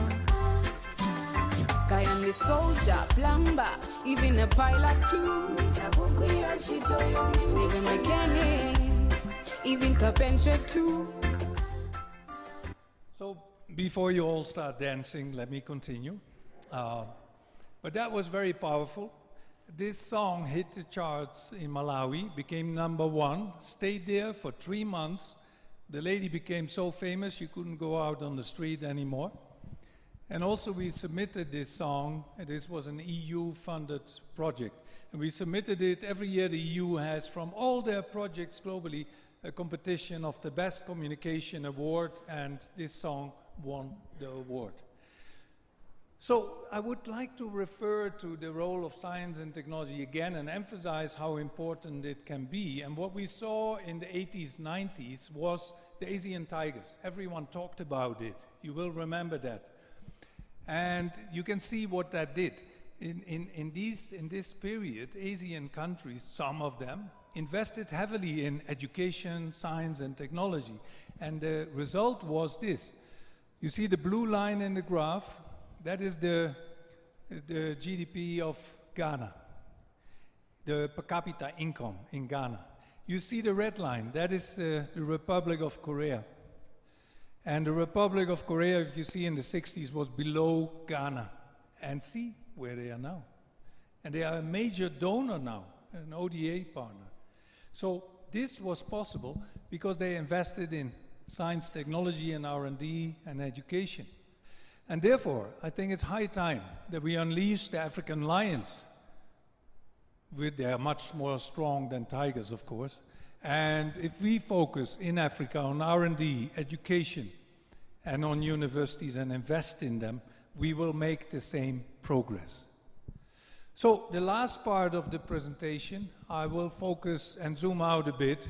I am a soldier, plumber, even a pilot too. Even mechanics, even carpenter too. So before you all start dancing, let me continue. But that was very powerful. This song hit the charts in Malawi, became #1, stayed there for 3 months. The lady became so famous she couldn't go out on the street anymore. And also we submitted this song, and this was an EU-funded project. And we submitted it every year. The EU has, from all their projects globally, a competition of the best communication award, and this song won the award. So I would like to refer to the role of science and technology again and emphasize how important it can be. And what we saw in the 80s, 90s was the Asian tigers. Everyone talked about it. You will remember that. And you can see what that did. In this period, Asian countries, some of them, invested heavily in education, science, and technology. And the result was this. You see the blue line in the graph? That is the GDP of Ghana, the per capita income in Ghana. You see the red line? That is the Republic of Korea. And the Republic of Korea, if you see in the 60s, was below Ghana. And see where they are now. And they are a major donor now, an ODA partner. So this was possible because they invested in science, technology, and R&D, and education. And therefore, I think it's high time that we unleash the African lions. They are much more strong than tigers, of course. And if we focus in Africa on R&D, education, and on universities and invest in them, we will make the same progress. So the last part of the presentation, I will focus and zoom out a bit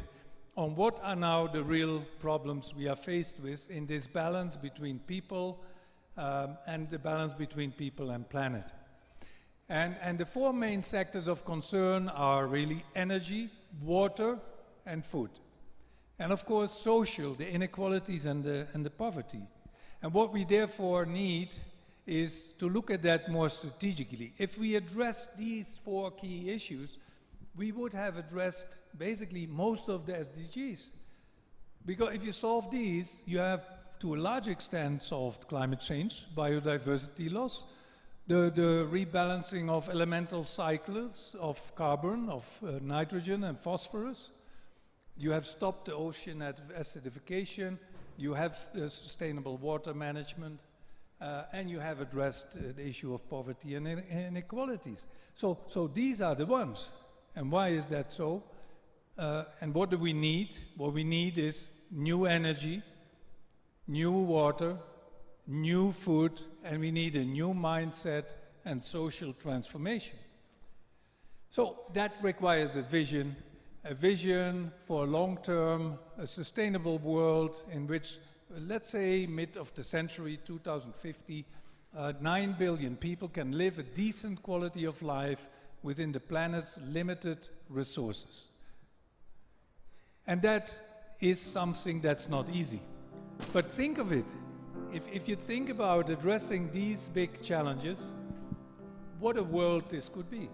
on what are now the real problems we are faced with in this balance between people and the balance between people and planet. And the 4 main sectors of concern are really energy, water, and food. And of course, social, the inequalities and the poverty. And what we therefore need is to look at that more strategically. If we address these 4 key issues, we would have addressed basically most of the SDGs. Because if you solve these, you have, to a large extent, solved climate change, biodiversity loss, the rebalancing of elemental cycles of carbon, of nitrogen and phosphorus. You have stopped the ocean acidification. You have sustainable water management. and you have addressed the issue of poverty and inequalities. So these are the ones. And why is that so? And what do we need? What we need is new energy, new water, new food, and we need a new mindset and social transformation. So that requires a vision for a long-term, a sustainable world in which, let's say, mid of the century, 2050, 9 billion people can live a decent quality of life within the planet's limited resources. And that is something that's not easy. But think of it. If you think about addressing these big challenges, what a world this could be.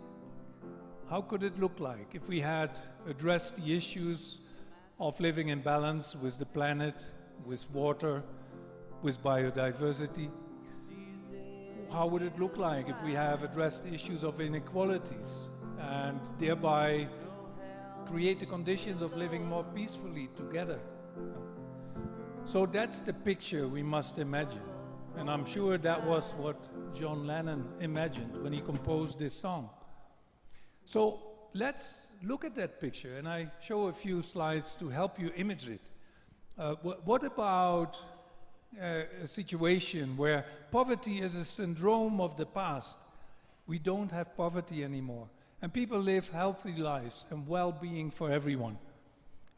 How could it look like if we had addressed the issues of living in balance with the planet, with water, with biodiversity? How would it look like if we have addressed issues of inequalities and thereby create the conditions of living more peacefully together? So that's the picture we must imagine. And I'm sure that was what John Lennon imagined when he composed this song. So let's look at that picture, and I show a few slides to help you image it. What about a situation where poverty is a syndrome of the past? We don't have poverty anymore, and people live healthy lives and well-being for everyone.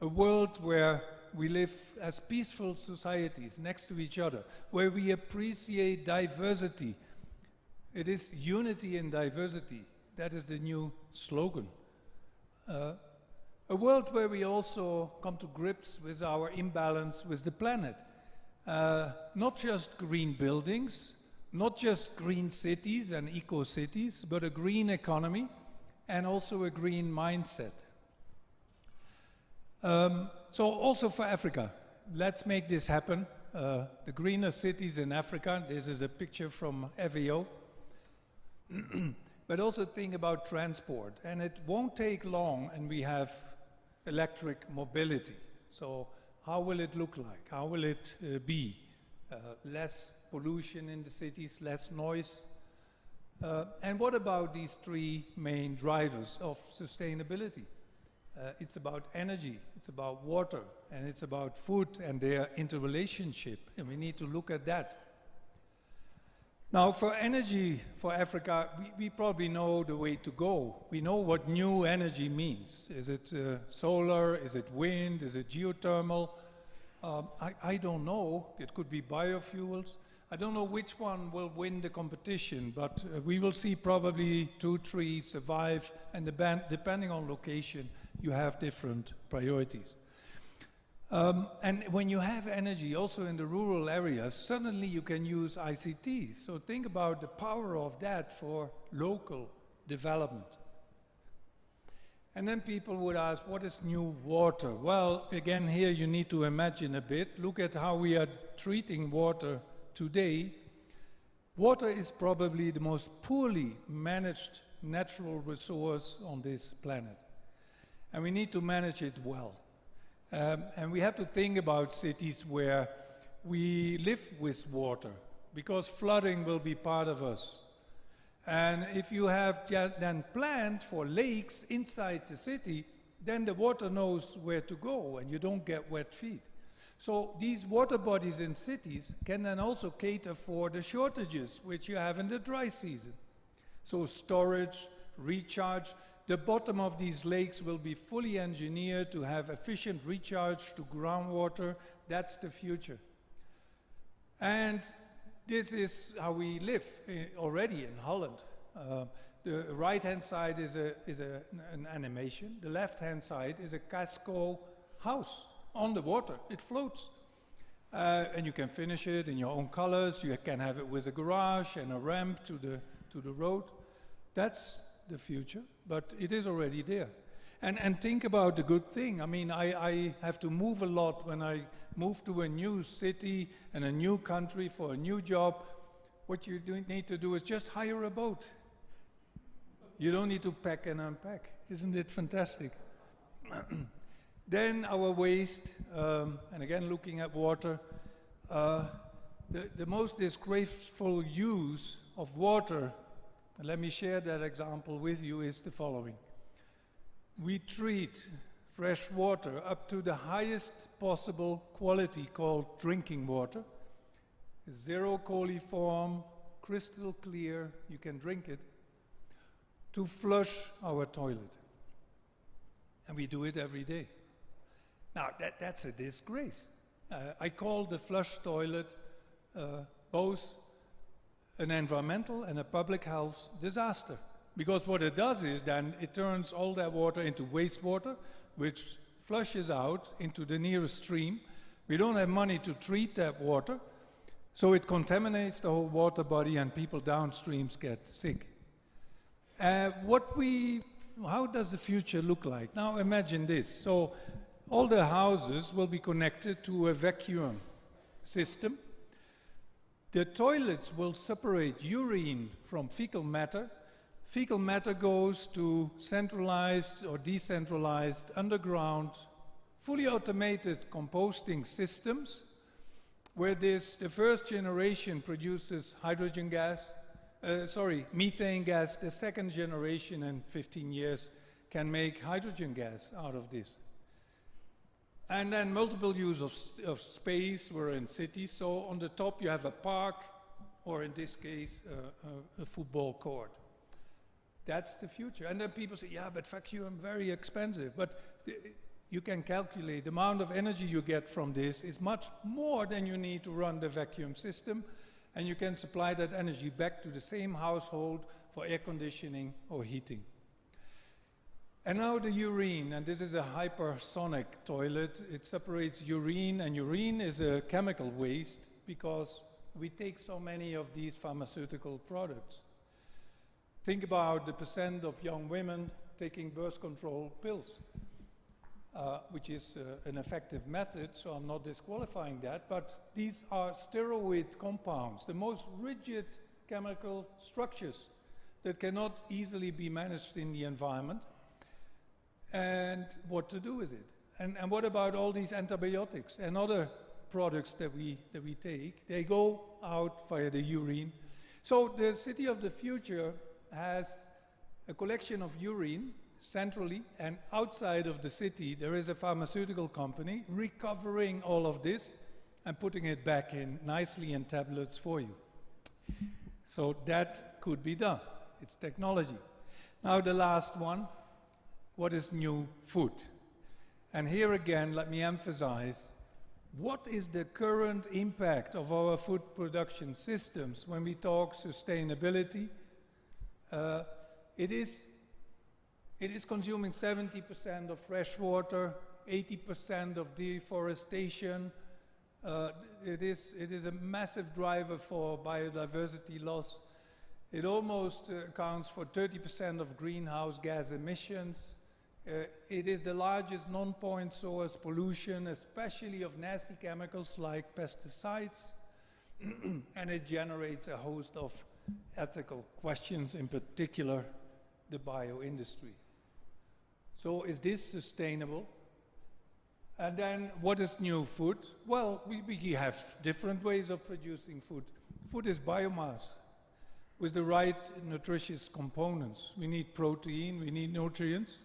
A world where we live as peaceful societies next to each other, where we appreciate diversity. It is unity in diversity. That is the new slogan. A world where we also come to grips with our imbalance with the planet. Not just green buildings, not just green cities and eco-cities, but a green economy and also a green mindset. So also for Africa, let's make this happen. The greener cities in Africa, this is a picture from FAO. But also think about transport, and it won't take long and we have electric mobility. So how will it look like? How will it be? Less pollution in the cities, less noise. And what about these three main drivers of sustainability? It's about energy, it's about water, and it's about food and their interrelationship, and we need to look at that. Now, for energy for Africa, we probably know the way to go. We know what new energy means. Is it solar? Is it wind? Is it geothermal? I don't know. It could be biofuels. I don't know which one will win the competition, but we will see probably 2, 3 survive, and depending on location, you have different priorities. And when you have energy, also in the rural areas, suddenly you can use ICTs. So think about the power of that for local development. And then people would ask, what is new water? Well, again, here you need to imagine a bit. Look at how we are treating water today. Water is probably the most poorly managed natural resource on this planet. And we need to manage it well. And we have to think about cities where we live with water, because flooding will be part of us. And if you have then planned for lakes inside the city, then the water knows where to go and you don't get wet feet. So these water bodies in cities can then also cater for the shortages which you have in the dry season. So storage, recharge. The bottom of these lakes will be fully engineered to have efficient recharge to groundwater. That's the future. And this is how we live already in Holland. The right-hand side is an animation. The left-hand side is a casco house on the water. It floats. And you can finish it in your own colors. You can have it with a garage and a ramp to the road. That's the future, but it is already there. And think about the good thing. I mean, I have to move a lot when I move to a new city and a new country for a new job. What you need to do is just hire a boat. You don't need to pack and unpack. Isn't it fantastic? Then our waste, and again looking at water, the most disgraceful use of water, and let me share that example with you, is the following. We treat fresh water up to the highest possible quality called drinking water. Zero coliform, crystal clear, you can drink it, to flush our toilet. And we do it every day. Now, that's a disgrace. I call the flush toilet both an environmental and a public health disaster. Because what it does is then it turns all that water into wastewater, which flushes out into the nearest stream. We don't have money to treat that water, so it contaminates the whole water body and people downstreams get sick. How does the future look like? Now imagine this. So all the houses will be connected to a vacuum system. The toilets will separate urine from fecal matter. Fecal matter goes to centralized or decentralized underground, fully automated composting systems, where the first generation produces hydrogen gas, methane gas. The second generation in 15 years can make hydrogen gas out of this. And then multiple use of space. We're in cities, so on the top you have a park, or in this case, a football court. That's the future. And then people say, yeah, but vacuum, very expensive. But you can calculate the amount of energy you get from this is much more than you need to run the vacuum system. And you can supply that energy back to the same household for air conditioning or heating. And now the urine, and this is a hypersonic toilet. It separates urine, and urine is a chemical waste because we take so many of these pharmaceutical products. Think about the percent of young women taking birth control pills, which is an effective method, so I'm not disqualifying that, but these are steroid compounds, the most rigid chemical structures that cannot easily be managed in the environment. And what to do with it? And what about all these antibiotics and other products that we take? They go out via the urine. So the city of the future has a collection of urine centrally, and outside of the city there is a pharmaceutical company recovering all of this and putting it back in nicely in tablets for you. So that could be done. It's technology. Now the last one, what is new food? And here again, let me emphasize, what is the current impact of our food production systems when we talk sustainability? It is consuming 70% of fresh water, 80% of deforestation. It is a massive driver for biodiversity loss. It almost accounts for 30% of greenhouse gas emissions. It is the largest non-point source pollution, especially of nasty chemicals like pesticides, and it generates a host of ethical questions, in particular the bio-industry. So is this sustainable? And then what is new food? Well, we have different ways of producing food. Food is biomass with the right nutritious components. We need protein, we need nutrients.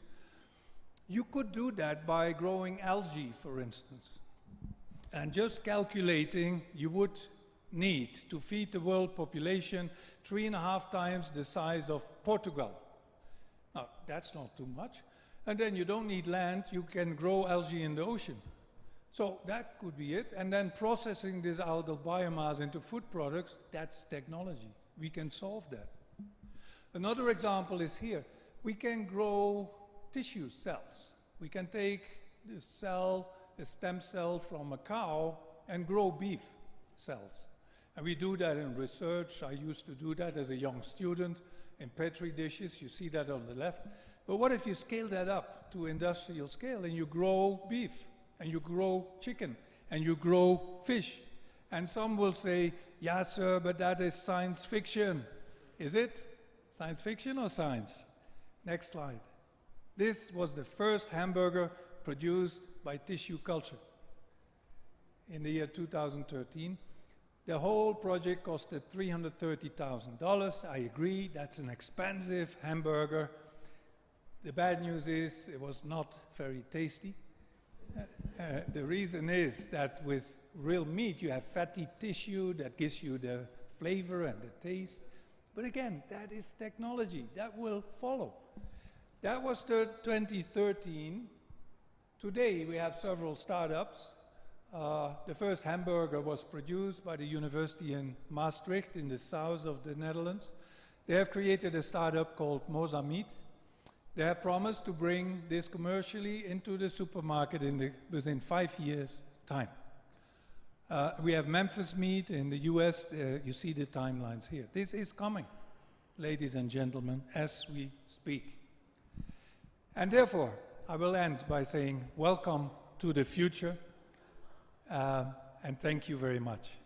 You could do that by growing algae, for instance. And just calculating, you would need to feed the world population 3.5 times the size of Portugal. Now, that's not too much. And then you don't need land, you can grow algae in the ocean. So that could be it. And then processing this algal biomass into food products, that's technology. We can solve that. Another example is here. We can grow tissue cells. We can take a stem cell from a cow and grow beef cells. And we do that in research. I used to do that as a young student in petri dishes. You see that on the left. But what if you scale that up to industrial scale and you grow beef and you grow chicken and you grow fish? And some will say, yeah, sir, but that is science fiction. Is it? Science fiction or science? Next slide. This was the first hamburger produced by tissue culture in the year 2013. The whole project costed $330,000. I agree, that's an expensive hamburger. The bad news is it was not very tasty. The reason is that with real meat you have fatty tissue that gives you the flavor and the taste. But again, that is technology, that will follow. That was 2013. Today we have several startups. The first hamburger was produced by the university in Maastricht in the south of the Netherlands. They have created a startup called Moza Meat. They have promised to bring this commercially into the supermarket within 5 years' time. We have Memphis Meat in the US. You see the timelines here. This is coming, ladies and gentlemen, as we speak. And therefore, I will end by saying welcome to the future, and thank you very much.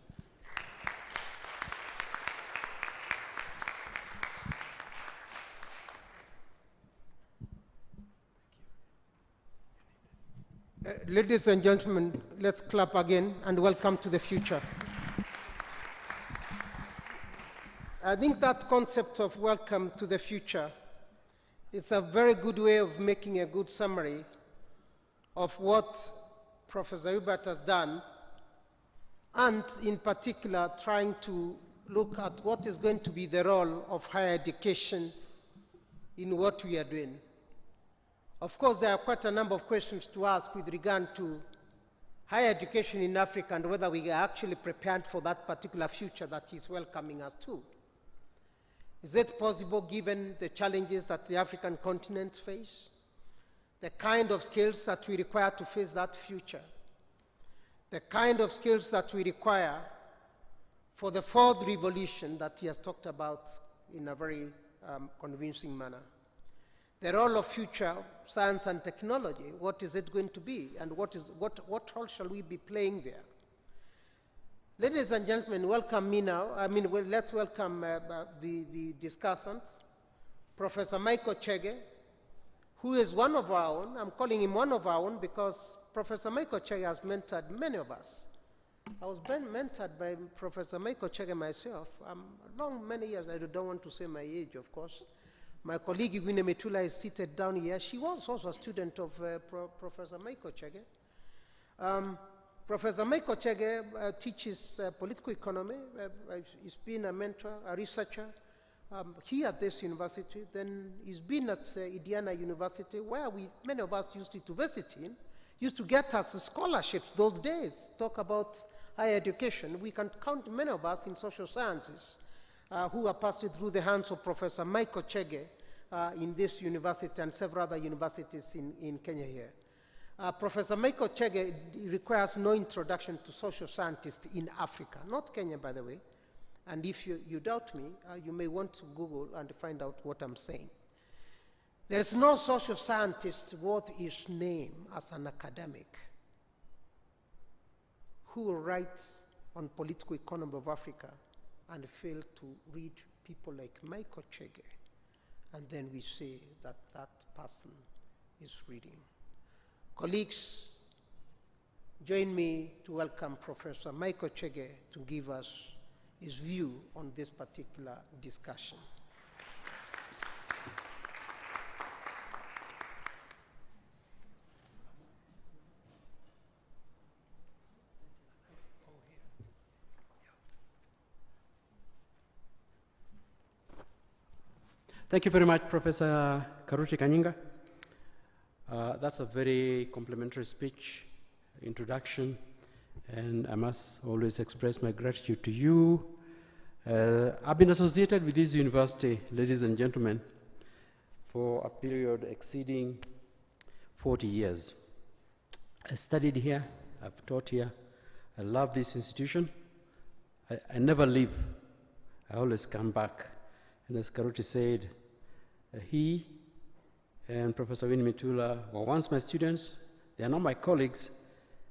Ladies and gentlemen, let's clap again and welcome to the future. I think that concept of welcome to the future is a very good way of making a good summary of what Professor Hubert has done, and in particular trying to look at what is going to be the role of higher education in what we are doing. Of course, there are quite a number of questions to ask with regard to higher education in Africa and whether we are actually prepared for that particular future that is welcoming us to. Is it possible, given the challenges that the African continent face, the kind of skills that we require to face that future, the kind of skills that we require for the fourth revolution that he has talked about in a very convincing manner? The role of future science and technology, what is it going to be, and what role shall we be playing there? Ladies and gentlemen, welcome me now. Let's welcome the discussants. Professor Michael Chege, who is one of our own. I'm calling him one of our own because Professor Michael Chege has mentored many of us. I was mentored by Professor Michael Chege myself. Many years, I don't want to say my age, of course. My colleague Gwine Metula is seated down here. She was also a student of Professor Michael Chege. Professor Michael Chege teaches political economy. He's been a mentor, a researcher here at this university. Then he's been at Indiana University, where many of us used to visit in, used to get us scholarships those days. Talk about higher education. We can count many of us in social sciences who are passed through the hands of Professor Michael Chege in this university and several other universities in Kenya here. Professor Michael Chege requires no introduction to social scientists in Africa, not Kenya, by the way. And if you doubt me, you may want to Google and find out what I'm saying. There is no social scientist worth his name as an academic who writes on political economy of Africa and fail to read people like Michael Chege, and then we say that that person is reading. Colleagues, join me to welcome Professor Michael Chege to give us his view on this particular discussion. Thank you very much, Professor Karuti Kanyinga. That's a very complimentary speech, introduction, and I must always express my gratitude to you. I've been associated with this university, ladies and gentlemen, for a period exceeding 40 years. I studied here, I've taught here, I love this institution. I never leave, I always come back. And as Karuti said, he and Professor Gwine Metula were once my students. They are now my colleagues,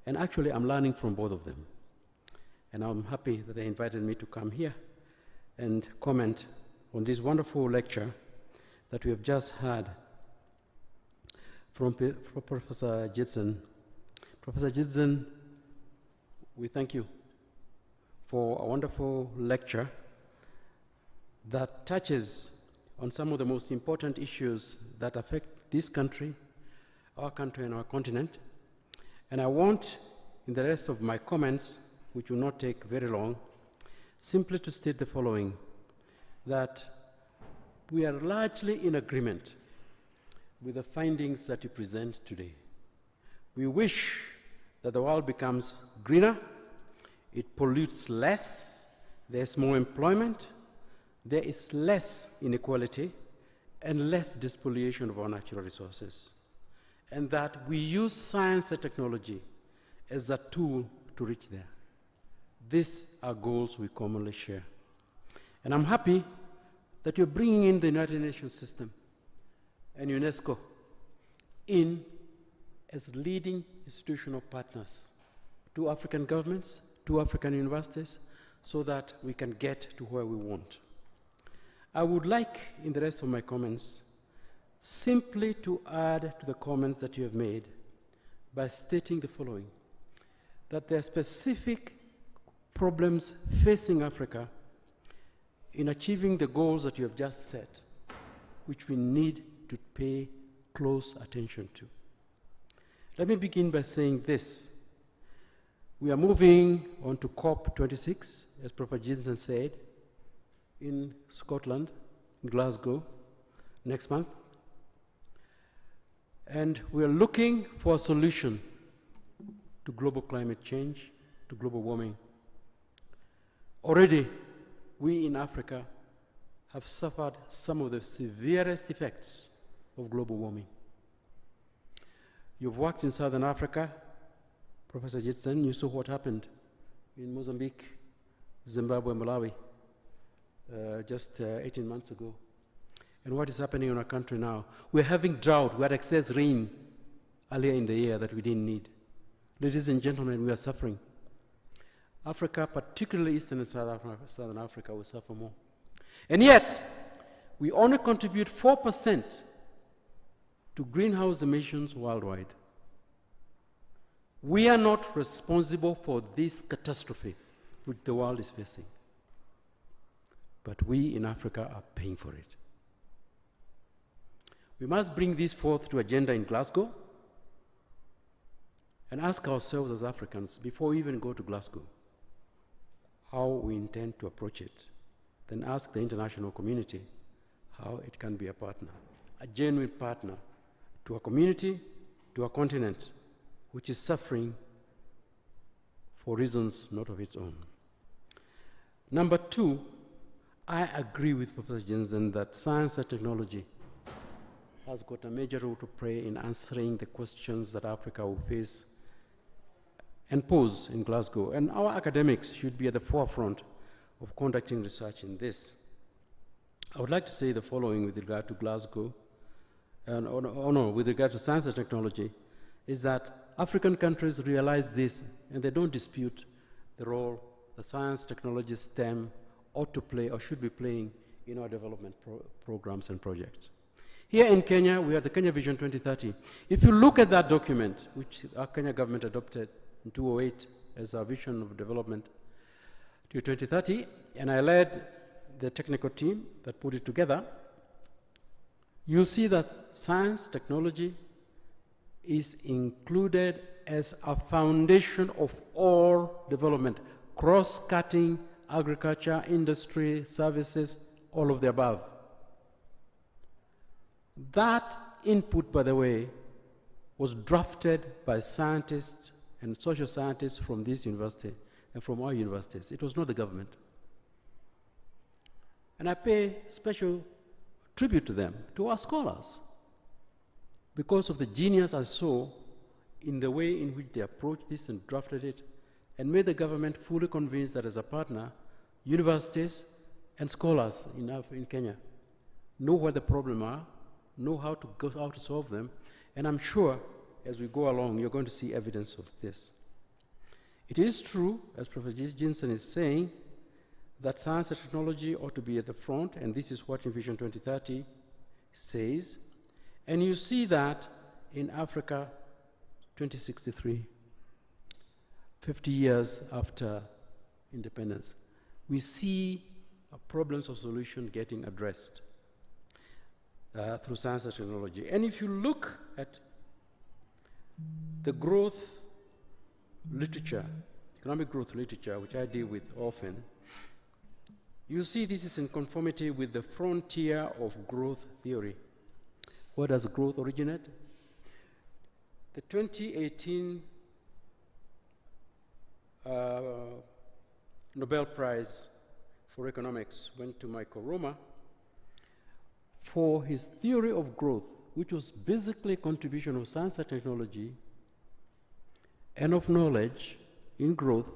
and actually I'm learning from both of them. And I'm happy that they invited me to come here and comment on this wonderful lecture that we have just heard from Professor Gijzen. Professor Gijzen, we thank you for a wonderful lecture that touches on some of the most important issues that affect this country, our country, and our continent. And I want, in the rest of my comments, which will not take very long, simply to state the following, that we are largely in agreement with the findings that you present today. We wish that the world becomes greener, it pollutes less, there's more employment, there is less inequality, and less despoliation of our natural resources, and that we use science and technology as a tool to reach there. These are goals we commonly share. And I'm happy that you're bringing in the United Nations system and UNESCO in as leading institutional partners to African governments, to African universities, so that we can get to where we want. I would like, in the rest of my comments, simply to add to the comments that you have made by stating the following, that there are specific problems facing Africa in achieving the goals that you have just set, which we need to pay close attention to. Let me begin by saying this. We are moving on to COP26, as Prof. Gijzen said, in Scotland, Glasgow, next month. And we are looking for a solution to global climate change, to global warming. Already, we in Africa have suffered some of the severest effects of global warming. You've worked in Southern Africa, Professor Gijzen, you saw what happened in Mozambique, Zimbabwe, and Malawi just 18 months ago. And what is happening in our country now? We're having drought, we had excess rain earlier in the year that we didn't need. Ladies and gentlemen, we are suffering. Africa, particularly Eastern and Southern Africa, will suffer more. And yet, we only contribute 4% to greenhouse emissions worldwide. We are not responsible for this catastrophe which the world is facing. But we in Africa are paying for it. We must bring this forth to agenda in Glasgow and ask ourselves as Africans, before we even go to Glasgow, how we intend to approach it. Then ask the international community how it can be a partner, a genuine partner to a community, to a continent which is suffering for reasons not of its own. Number two, I agree with Professor Gijzen that science and technology has got a major role to play in answering the questions that Africa will face and pose in Glasgow. And our academics should be at the forefront of conducting research in this. I would like to say the following with regard to Glasgow, with regard to science and technology, is that African countries realize this and they don't dispute the role the science, technology, STEM ought to play or should be playing in our development programs and projects. Here in Kenya, we have the Kenya Vision 2030. If you look at that document, which our Kenya government adopted in 2008 as our vision of development to 2030, and I led the technical team that put it together, you'll see that science, technology is included as a foundation of all development, cross-cutting agriculture, industry, services, all of the above. That input, by the way, was drafted by scientists and social scientists from this university and from our universities. It was not the government. And I pay special tribute to them, to our scholars, because of the genius I saw in the way in which they approached this and drafted it and made the government fully convinced that as a partner, universities and scholars in Kenya know what the problems are, know how to solve them, and I'm sure as we go along, you're going to see evidence of this. It is true, as Professor Gijzen is saying, that science and technology ought to be at the front, and this is what in Vision 2030 says. And you see that in Africa 2063, 50 years after independence, we see problems of solution getting addressed through science and technology. And if you look at the growth literature, economic growth literature, which I deal with often, you see this is in conformity with the frontier of growth theory. Where does growth originate? The 2018 Nobel Prize for Economics went to Michael Roma for his theory of growth, which was basically a contribution of science and technology and of knowledge in growth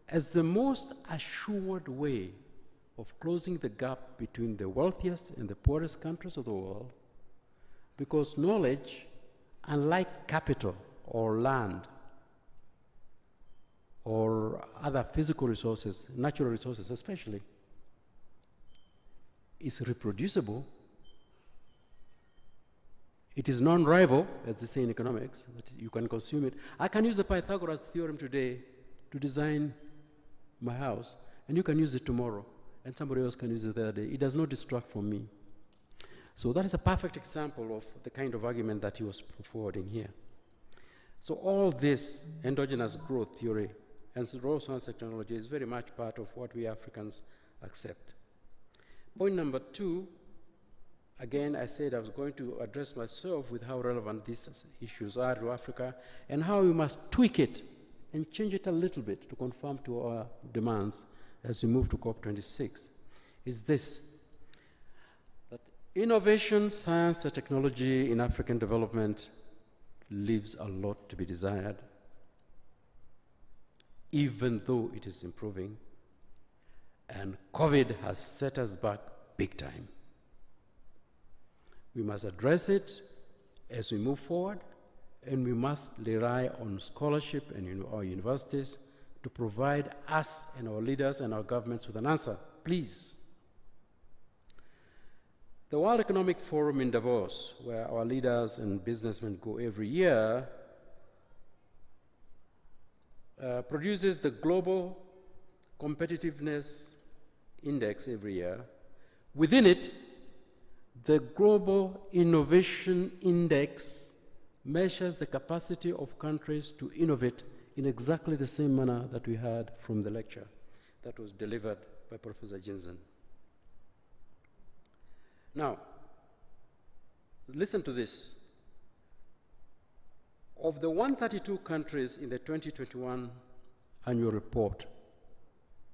as the most assured way of closing the gap between the wealthiest and the poorest countries of the world, because knowledge, unlike capital or land or other physical resources, natural resources especially, is reproducible. It is non-rival, as they say in economics, that you can consume it. I can use the Pythagoras theorem today to design my house, and you can use it tomorrow, and somebody else can use it the other day. It does not distract from me. So that is a perfect example of the kind of argument that he was forwarding here. So all this endogenous growth theory and raw science technology is very much part of what we Africans accept. Point number 2, again, I said I was going to address myself with how relevant these issues are to Africa and how we must tweak it and change it a little bit to conform to our demands as we move to COP26, is this: that innovation, science, and technology in African development leaves a lot to be desired, even though it is improving, and COVID has set us back big time. We must address it as we move forward, and we must rely on scholarship and our universities to provide us and our leaders and our governments with an answer, please. The World Economic Forum in Davos, where our leaders and businessmen go every year, produces the Global Competitiveness Index every year. Within it, the Global Innovation Index measures the capacity of countries to innovate in exactly the same manner that we heard from the lecture that was delivered by Professor Gijzen. Now, listen to this. Of the 132 countries in the 2021 annual report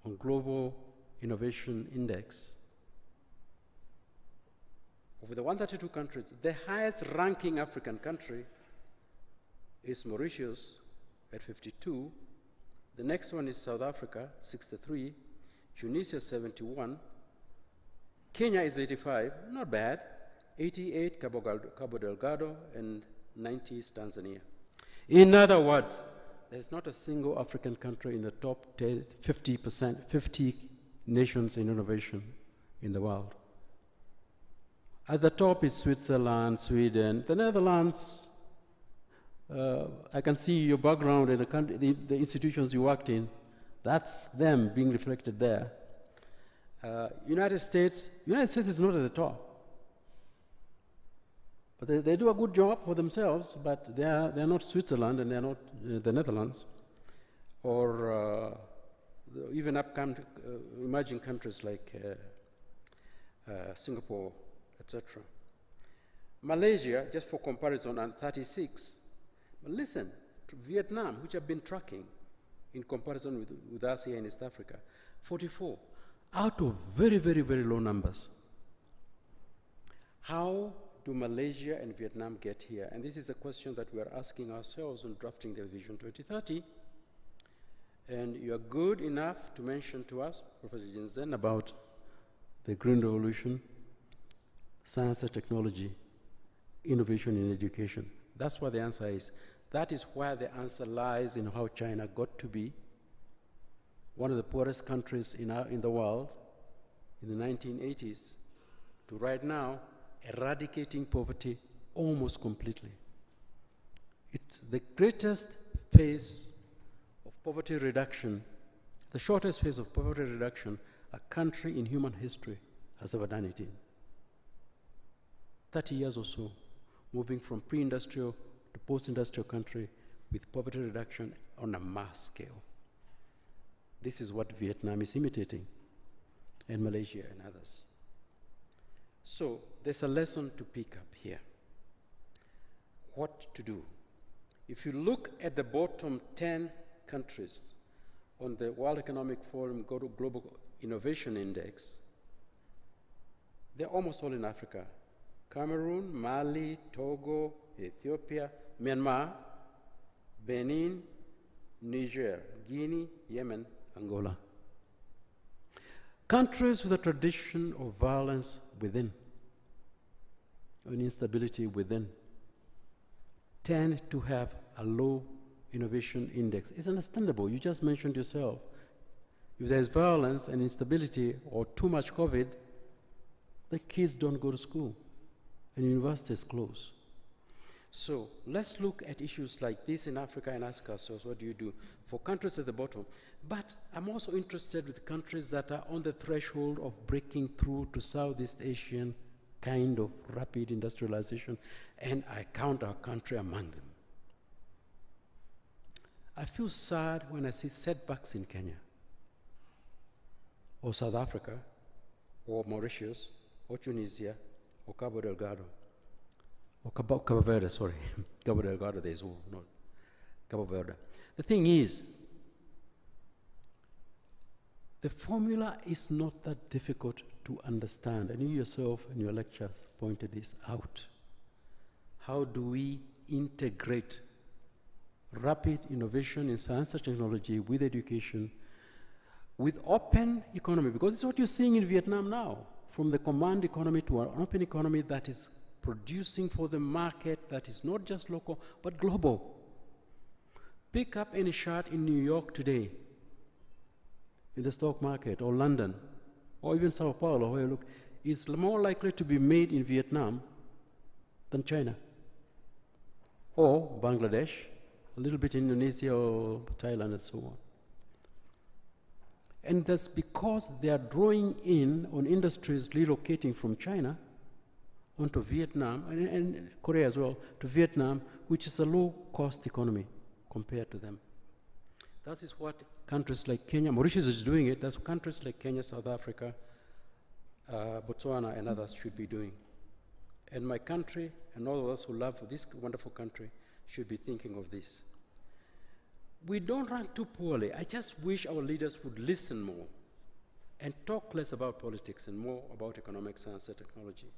on Global Innovation Index, of the 132 countries, the highest ranking African country is Mauritius at 52. The next one is South Africa, 63. Tunisia, 71. Kenya is 85, not bad. 88, Cabo Delgado, and 90 is Tanzania. In other words, there's not a single African country in the top 50 nations in innovation in the world. At the top is Switzerland, Sweden, the Netherlands. I can see your background and the institutions you worked in. That's them being reflected there. United States is not at the top. But they do a good job for themselves, but they're not Switzerland and they're not the Netherlands, or even emerging countries like Singapore, etc. Malaysia, just for comparison, at 36. But listen to Vietnam, which I've been tracking in comparison with us here in East Africa, 44, out of very, very, very low numbers. How do Malaysia and Vietnam get here? And this is a question that we are asking ourselves when drafting the Vision 2030. And you are good enough to mention to us, Professor Gijzen, about the Green Revolution, science and technology, innovation in education. That's what the answer is. That is where the answer lies in how China got to be one of the poorest countries in the world in the 1980s to right now eradicating poverty almost completely. It's the greatest phase of poverty reduction the shortest phase of poverty reduction a country in human history has ever done it in. 30 years or so, moving from pre-industrial to post-industrial country with poverty reduction on a mass scale. This is what Vietnam is imitating, and Malaysia and others. So there's a lesson to pick up here. What to do? If you look at the bottom 10 countries on the World Economic Forum Global Innovation Index, they're almost all in Africa. Cameroon, Mali, Togo, Ethiopia, Myanmar, Benin, Niger, Guinea, Yemen, Angola. Countries with a tradition of violence within, and instability within, tend to have a low innovation index. It's understandable. You just mentioned yourself. If there's violence and instability or too much COVID, the kids don't go to school and universities close. So let's look at issues like this in Africa and ask ourselves, what do you do for countries at the bottom? But I'm also interested with countries that are on the threshold of breaking through to Southeast Asian kind of rapid industrialization, and I count our country among them. I feel sad when I see setbacks in Kenya, or South Africa, or Mauritius, or Tunisia, or Cabo Delgado, or Cabo Verde, sorry. Cabo Delgado, there is not Cabo Verde. The thing is, the formula is not that difficult to understand, and you yourself in your lectures pointed this out. How do we integrate rapid innovation in science and technology with education, with open economy? Because it's what you're seeing in Vietnam now, from the command economy to an open economy that is producing for the market that is not just local, but global. Pick up any chart in New York today, in the stock market, or London, or even Sao Paulo, where you look, is more likely to be made in Vietnam than China, or Bangladesh, a little bit Indonesia or Thailand and so on. And that's because they are drawing in on industries relocating from China onto Vietnam, and Korea as well, to Vietnam, which is a low-cost economy compared to them. That is what countries like Kenya, Mauritius is doing it, that's what countries like Kenya, South Africa, Botswana, and others should be doing. And my country, and all of us who love this wonderful country, should be thinking of this. We don't rank too poorly. I just wish our leaders would listen more and talk less about politics and more about economic science and technology.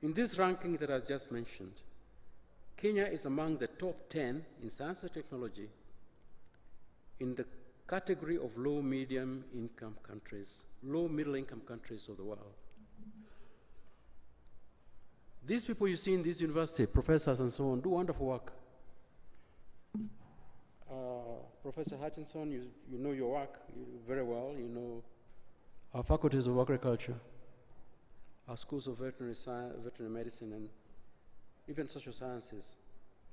In this ranking that I just mentioned, Kenya is among the top 10 in science and technology in the category of low, medium income countries, low, middle income countries of the world. These people you see in this university, professors and so on, do wonderful work. Professor Hutchinson, you know your work very well. You know our faculties of agriculture, our schools of veterinary science, veterinary medicine, and even social sciences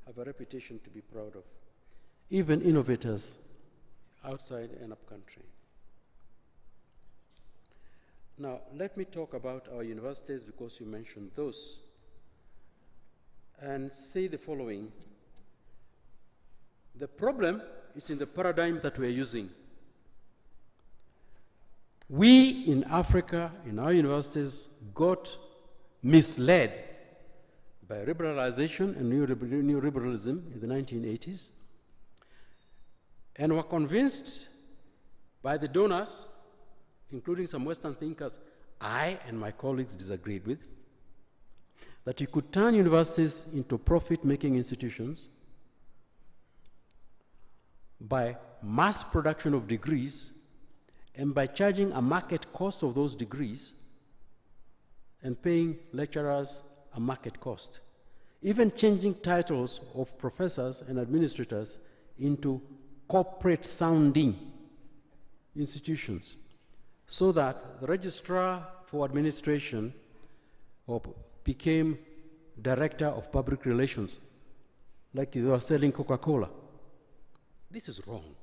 have a reputation to be proud of. Even innovators outside and up country. Now, let me talk about our universities because you mentioned those, and say the following. The problem is in the paradigm that we're using. We in Africa, in our universities, got misled by liberalization and neoliberalism in the 1980s, and were convinced by the donors, including some Western thinkers I and my colleagues disagreed with, that you could turn universities into profit-making institutions by mass production of degrees and by charging a market cost of those degrees and paying lecturers a market cost. Even changing titles of professors and administrators into corporate sounding institutions so that the registrar for administration became director of public relations, like you are selling Coca-Cola. This is wrong.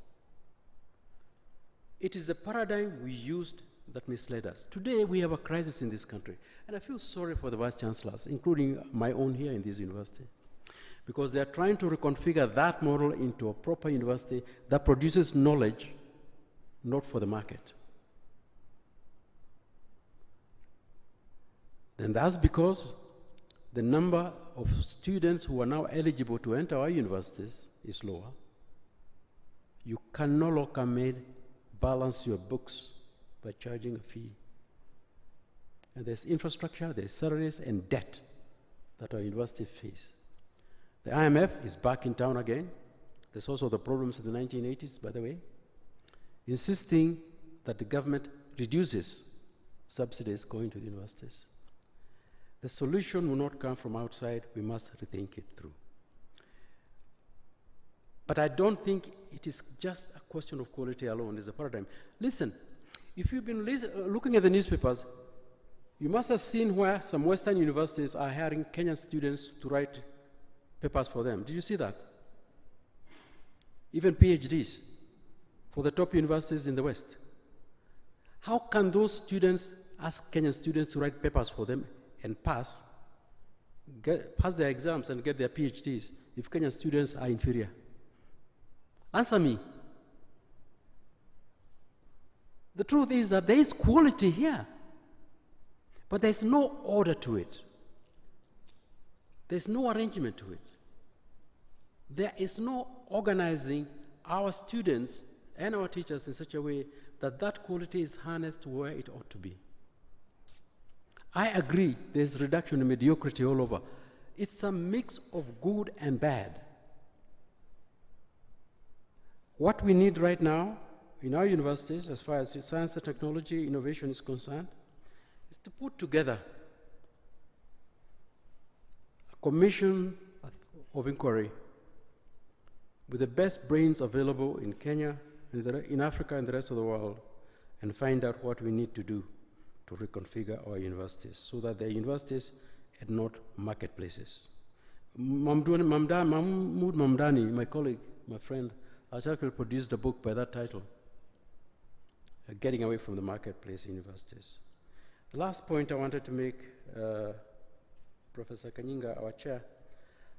It is the paradigm we used that misled us. Today, we have a crisis in this country, and I feel sorry for the vice chancellors, including my own here in this university, because they are trying to reconfigure that model into a proper university that produces knowledge, not for the market. And that's because the number of students who are now eligible to enter our universities is lower. You can no longer balance your books by charging a fee. And there's infrastructure, there's salaries, and debt that our university face. The IMF is back in town again. There's also the problems of the 1980s, by the way, insisting that the government reduces subsidies going to the universities. The solution will not come from outside. We must rethink it through. But I don't think it is just a question of quality alone. It's a paradigm. Listen, if you've been looking at the newspapers, you must have seen where some Western universities are hiring Kenyan students to write papers for them. Did you see that? Even PhDs for the top universities in the West. How can those students ask Kenyan students to write papers for them and pass their exams and get their PhDs if Kenyan students are inferior? Answer me. The truth is that there is quality here, but there's no order to it. There's no arrangement to it. There is no organizing our students and our teachers in such a way that that quality is harnessed to where it ought to be. I agree there's reduction in mediocrity all over. It's a mix of good and bad. What we need right now in our universities, as far as science and technology innovation is concerned, is to put together a commission of inquiry with the best brains available in Kenya, in Africa and the rest of the world, and find out what we need to do to reconfigure our universities so that they're universities and not marketplaces. Mahmoud Mamdani, my colleague, my friend, actually produced a book by that title, Getting Away from the Marketplace Universities. The last point I wanted to make, Professor Kanyinga, our chair,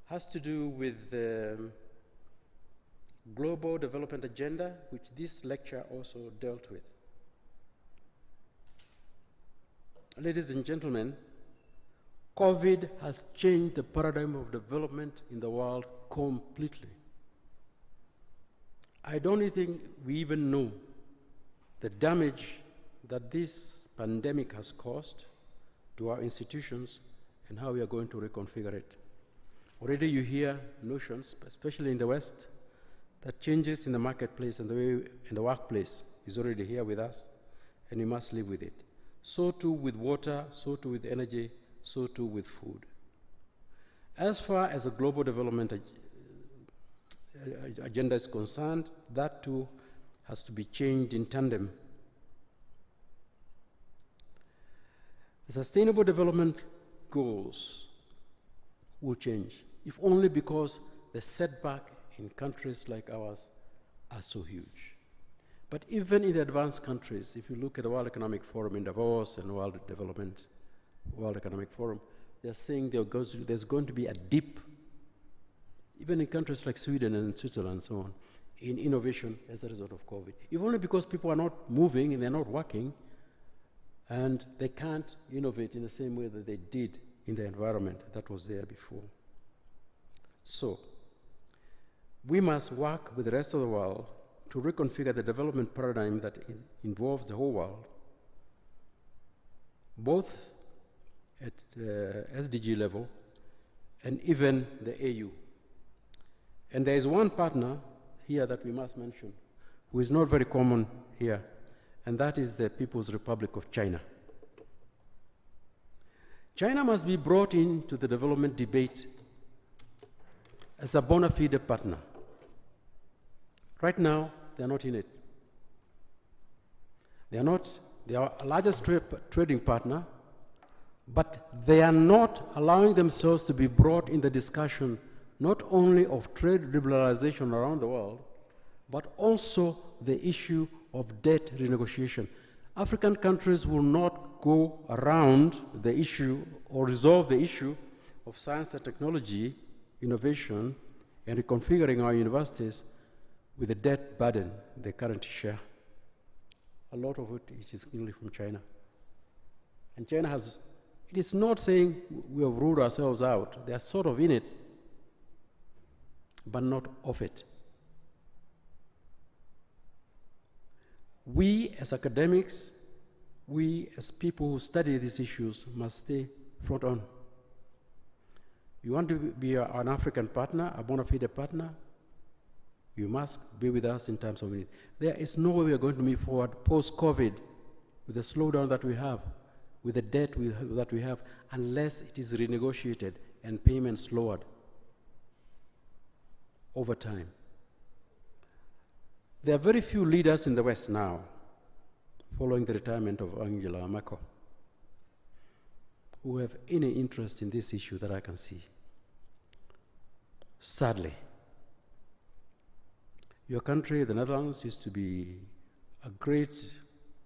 has to do with the global development agenda, which this lecture also dealt with. Ladies and gentlemen, COVID has changed the paradigm of development in the world completely. I don't think we even know the damage that this pandemic has caused to our institutions and how we are going to reconfigure it. Already you hear notions, especially in the West, that changes in the marketplace and the way in the workplace is already here with us, and we must live with it. So too with water, so too with energy, so too with food. As far as the global development agenda is concerned, that too has to be changed in tandem. The Sustainable Development Goals will change, if only because the setback in countries like ours are so huge. But even in the advanced countries, if you look at the World Economic Forum in Davos and World Economic Forum, they're saying there's going to be a dip, even in countries like Sweden and Switzerland and so on, in innovation as a result of COVID. If only because people are not moving and they're not working, and they can't innovate in the same way that they did in the environment that was there before. So, we must work with the rest of the world to reconfigure the development paradigm that involves the whole world, both at SDG level and even the AU. And there is one partner here that we must mention, who is not very common here, and that is the People's Republic of China. China must be brought into the development debate as a bona fide partner. Right now, they are not in it. They are our largest trading partner, but they are not allowing themselves to be brought in the discussion not only of trade liberalization around the world, but also the issue of debt renegotiation. African countries will not go around the issue or resolve the issue of science and technology, innovation, and reconfiguring our universities with the debt burden they currently share. A lot of it is only from China. And China has, it is not saying we have ruled ourselves out. They are sort of in it, but not of it. We as academics, we as people who study these issues must stay front on. You want to be an African partner, a bona fide partner, you must be with us in times of need. There is no way we are going to move forward post-COVID with the slowdown that we have, with the debt that we have, unless it is renegotiated and payments lowered over time. There are very few leaders in the West now, following the retirement of Angela Merkel, who have any interest in this issue that I can see. Sadly, your country, the Netherlands, used to be a great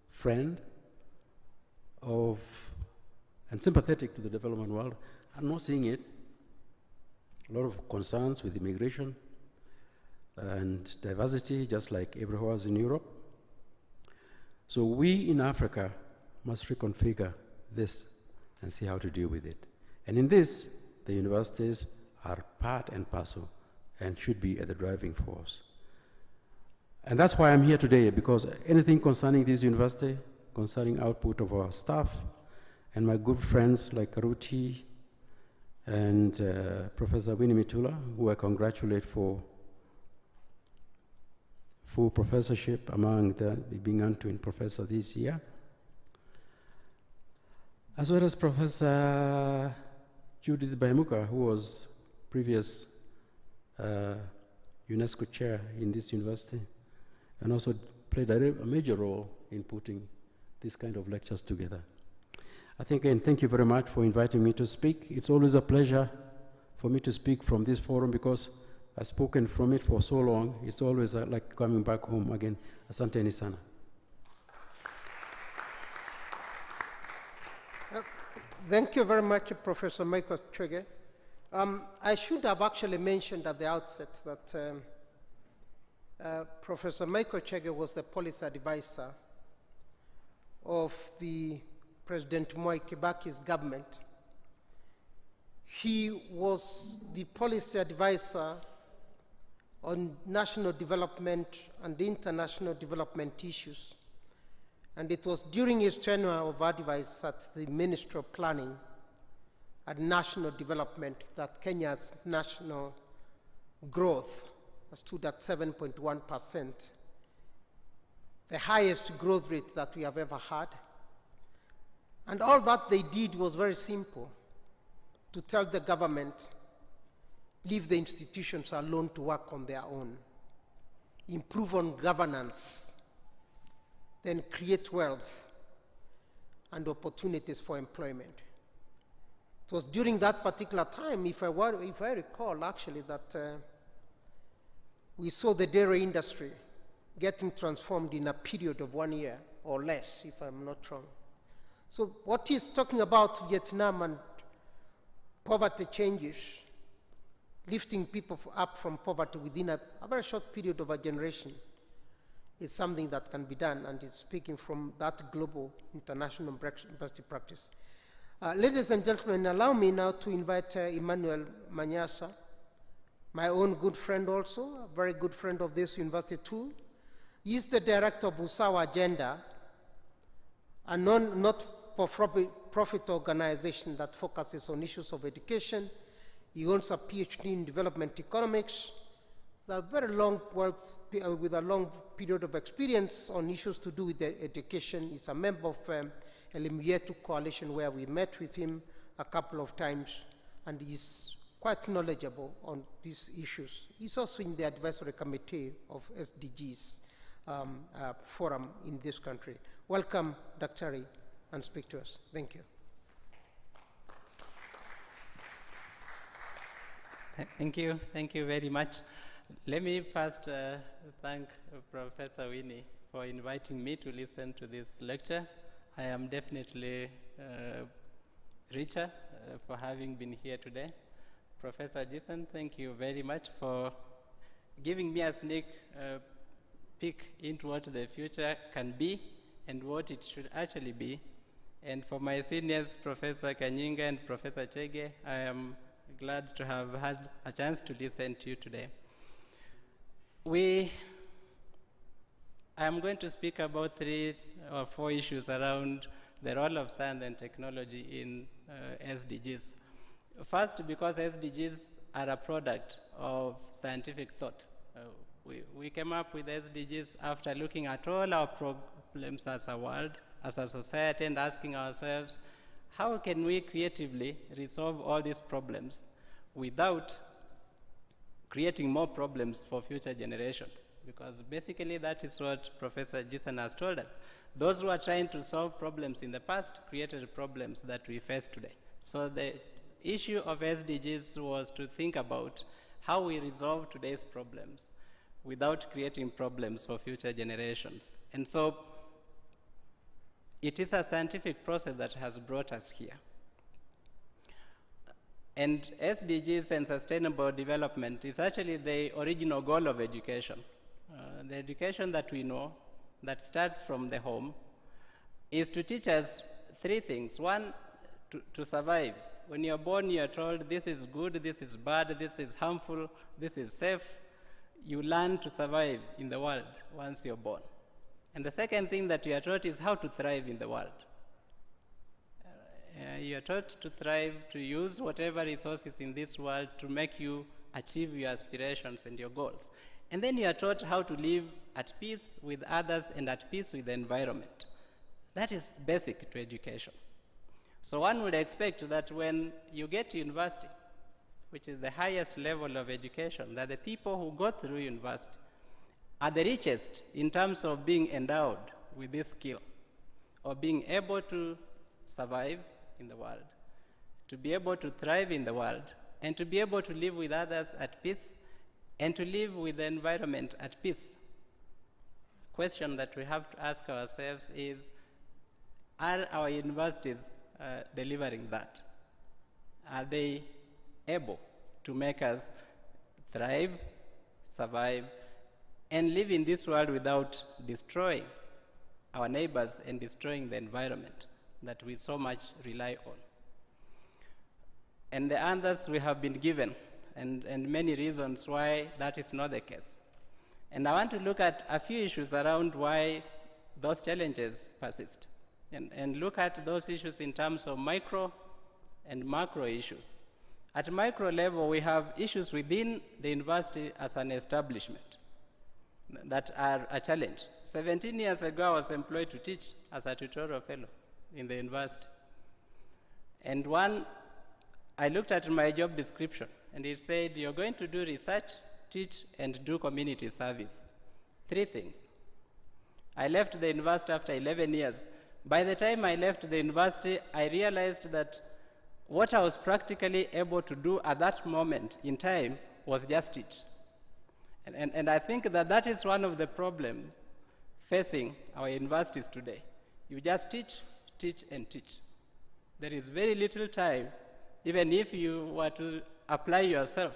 friend of and sympathetic to the development world. I'm not seeing it. A lot of concerns with immigration and diversity, just like everywhere else in Europe. So we in Africa must reconfigure this and see how to deal with it. And in this, the universities are part and parcel and should be at the driving force. And that's why I'm here today, because anything concerning this university, concerning output of our staff, and my good friends like Karuti and Professor Winnie Mitula, who I congratulate for full professorship among the being Antwin professor this year, as well as Professor Judith Baimuka, who was previous UNESCO chair in this university, and also played a major role in putting these kind of lectures together. I think, and thank you very much for inviting me to speak. It's always a pleasure for me to speak from this forum, because I've spoken from it for so long. It's always like coming back home again. Asanteni sana. Thank you very much, Professor Michael Chege. I should have actually mentioned at the outset that Professor Michael Chege was the policy advisor of the President Mwai Kibaki's government. He was the policy advisor on national development and international development issues. And it was during his tenure of advice at the Ministry of Planning and National Development that Kenya's national growth stood at 7.1%, the highest growth rate that we have ever had. And all that they did was very simple: to tell the government, leave the institutions alone to work on their own, improve on governance, then create wealth and opportunities for employment. It was during that particular time, if I recall actually, that we saw the dairy industry getting transformed in a period of 1 year or less, if I'm not wrong. So what he's talking about Vietnam and poverty changes, lifting people up from poverty within a very short period of a generation, is something that can be done, and it's speaking from that global international university practice. Ladies and gentlemen, allow me now to invite Emmanuel Manyasa, my own good friend also, a very good friend of this university too. He is the director of Usawa Agenda, a not-for-profit organization that focuses on issues of education. He owns a PhD in development economics, with a long period of experience on issues to do with education. He's a member of Elimietu Coalition, where we met with him a couple of times, and he's quite knowledgeable on these issues. He's also in the advisory committee of SDGs forum in this country. Welcome, Dr. Ari, and speak to us. Thank you. Thank you very much. Let me first thank Professor Winnie for inviting me to listen to this lecture. I am definitely richer for having been here today. Professor Gijzen, thank you very much for giving me a sneak peek into what the future can be and what it should actually be. And for my seniors, Professor Kanyinga and Professor Chege, I am glad to have had a chance to listen to you today. I am going to speak about 3 or 4 issues around the role of science and technology in SDGs. First, because SDGs are a product of scientific thought. We came up with SDGs after looking at all our problems as a world, as a society, and asking ourselves, how can we creatively resolve all these problems without creating more problems for future generations? Because basically that is what Professor Gijzen has told us. Those who are trying to solve problems in the past created problems that we face today. So the issue of SDGs was to think about how we resolve today's problems without creating problems for future generations. And so it is a scientific process that has brought us here. And SDGs and sustainable development is actually the original goal of education. The education that we know, that starts from the home, is to teach us 3 things. 1, to survive. When you're born, you're told this is good, this is bad, this is harmful, this is safe. You learn to survive in the world once you're born. And the second thing that you are taught is how to thrive in the world. You are taught to thrive, to use whatever resources in this world to make you achieve your aspirations and your goals. And then you are taught how to live at peace with others and at peace with the environment. That is basic to education. So one would expect that when you get to university, which is the highest level of education, that the people who go through university are the richest in terms of being endowed with this skill, or being able to survive in the world, to be able to thrive in the world, and to be able to live with others at peace, and to live with the environment at peace. The question that we have to ask ourselves is, are our universities delivering that? Are they able to make us thrive, survive, and live in this world without destroying our neighbors and destroying the environment that we so much rely on? And the answers we have been given, and many reasons why that is not the case. And I want to look at a few issues around why those challenges persist, and look at those issues in terms of micro and macro issues. At micro level, we have issues within the university as an establishment that are a challenge. 17 years ago, I was employed to teach as a tutorial fellow in the university. And I looked at my job description, and it said, you're going to do research, teach, and do community service. 3 things. I left the university after 11 years. By the time I left the university, I realized that what I was practically able to do at that moment in time was just teach. And I think that is one of the problems facing our universities today. You just teach, teach, and teach. There is very little time, even if you were to apply yourself,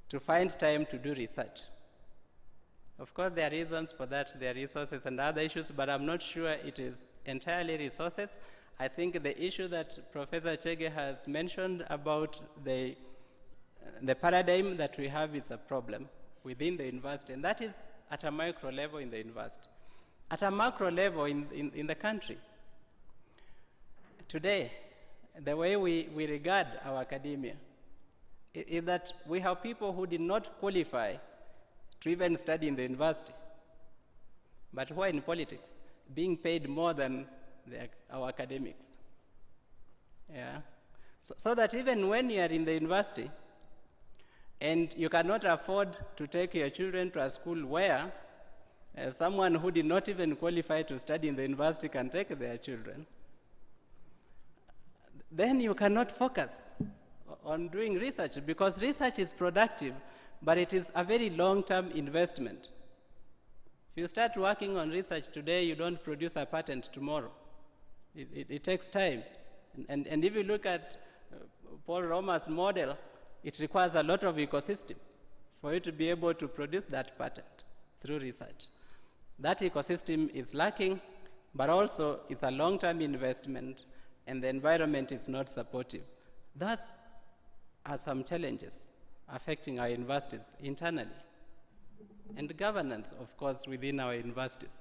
to find time to do research. Of course, there are reasons for that. There are resources and other issues, but I'm not sure it is entirely resources. I think the issue that Professor Chege has mentioned about the paradigm that we have is a problem within the university, and that is at a micro level in the university. At a macro level in the country, today, the way we regard our academia is that we have people who did not qualify to even study in the university, but who are in politics, being paid more than our academics. Yeah. So that even when you are in the university and you cannot afford to take your children to a school where someone who did not even qualify to study in the university can take their children, then you cannot focus on doing research, because research is productive but it is a very long-term investment. If you start working on research today, you don't produce a patent tomorrow. It takes time. And if you look at Paul Romer's model, it requires a lot of ecosystem for you to be able to produce that patent through research. That ecosystem is lacking, but also it's a long-term investment, and the environment is not supportive. Thus are some challenges affecting our universities internally, and governance, of course, within our universities.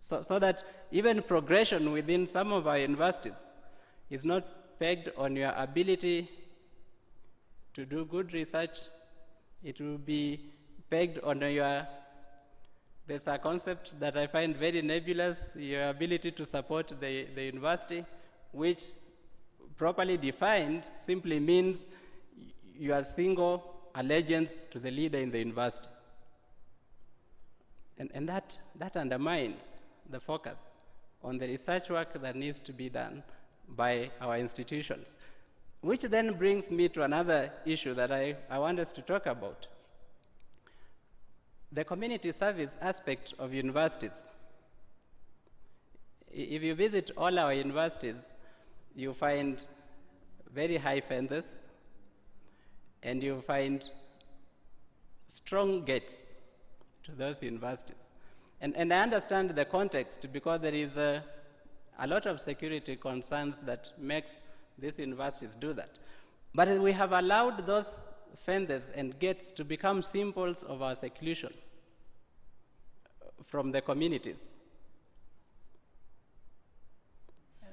So that even progression within some of our universities is not pegged on your ability to do good research. It will be pegged on there's a concept that I find very nebulous, your ability to support the university, which properly defined simply means your single allegiance to the leader in the university. And that undermines the focus on the research work that needs to be done by our institutions. Which then brings me to another issue that I want us to talk about. The community service aspect of universities. If you visit all our universities, you find very high fences, and you find strong gates to those universities. And I understand the context, because there is a lot of security concerns that makes these universities do that. But we have allowed those fences and gates to become symbols of our seclusion from the communities.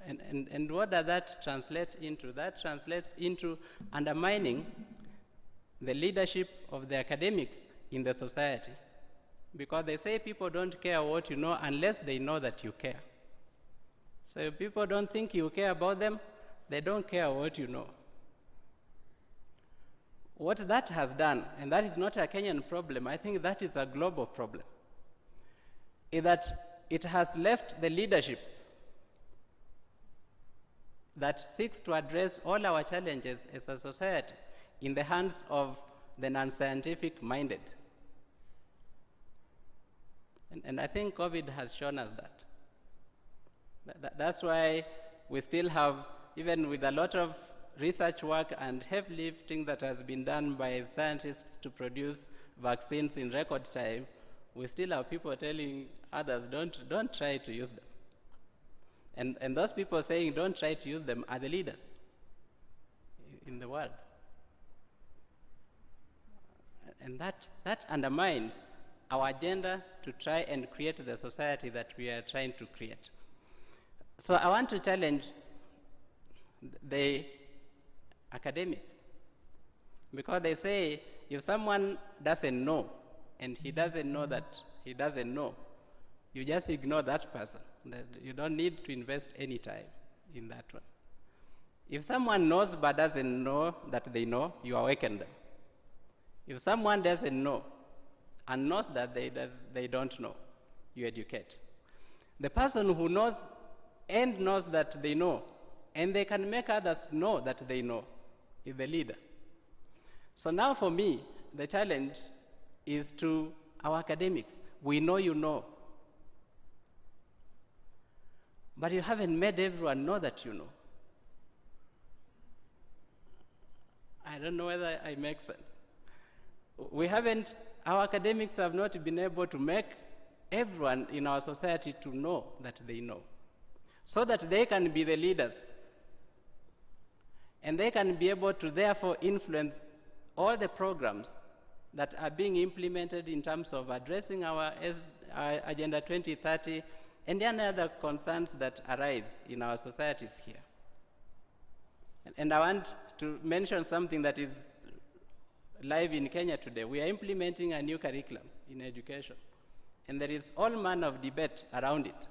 And what does that translate into? That translates into undermining the leadership of the academics in the society. Because they say people don't care what you know unless they know that you care. So if people don't think you care about them, they don't care what you know. What that has done, and that is not a Kenyan problem, I think that is a global problem, is that it has left the leadership that seeks to address all our challenges as a society in the hands of the non-scientific minded. And I think COVID has shown us that. That's why we still have, even with a lot of research work and heavy lifting that has been done by scientists to produce vaccines in record time, we still have people telling others, don't try to use them. And those people saying don't try to use them are the leaders in the world. And that undermines our agenda to try and create the society that we are trying to create. So I want to challenge the academics, because they say if someone doesn't know, and he doesn't know that he doesn't know, you just ignore that person. That you don't need to invest any time in that one. If someone knows but doesn't know that they know, you awaken them. If someone doesn't know and knows that they don't know, you educate. The person who knows and knows that they know, and they can make others know that they know, is the leader. So now for me, the challenge is to our academics. We know you know, but you haven't made everyone know that you know. I don't know whether I make sense. Our academics have not been able to make everyone in our society to know that they know, so that they can be the leaders. And they can be able to therefore influence all the programs that are being implemented in terms of addressing our Agenda 2030 and any other concerns that arise in our societies here. And I want to mention something that is live in Kenya today. We are implementing a new curriculum in education, and there is all manner of debate around it.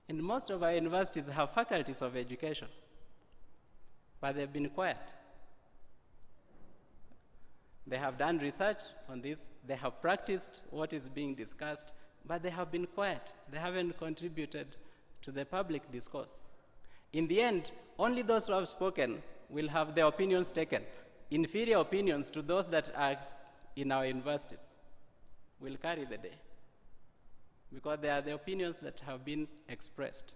And most of our universities have faculties of education, but they've been quiet. They have done research on this, they have practiced what is being discussed, but they have been quiet. They haven't contributed to the public discourse. In the end, only those who have spoken will have their opinions taken, inferior opinions to those that are in our universities will carry the day, because they are the opinions that have been expressed.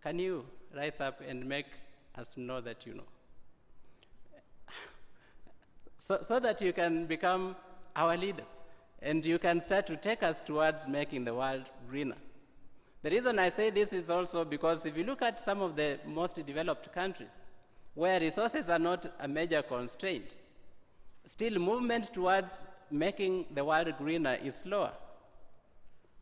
Can you rise up and make us know that you know? So that you can become our leaders, and you can start to take us towards making the world greener. The reason I say this is also because if you look at some of the most developed countries, where resources are not a major constraint, still movement towards making the world greener is slower.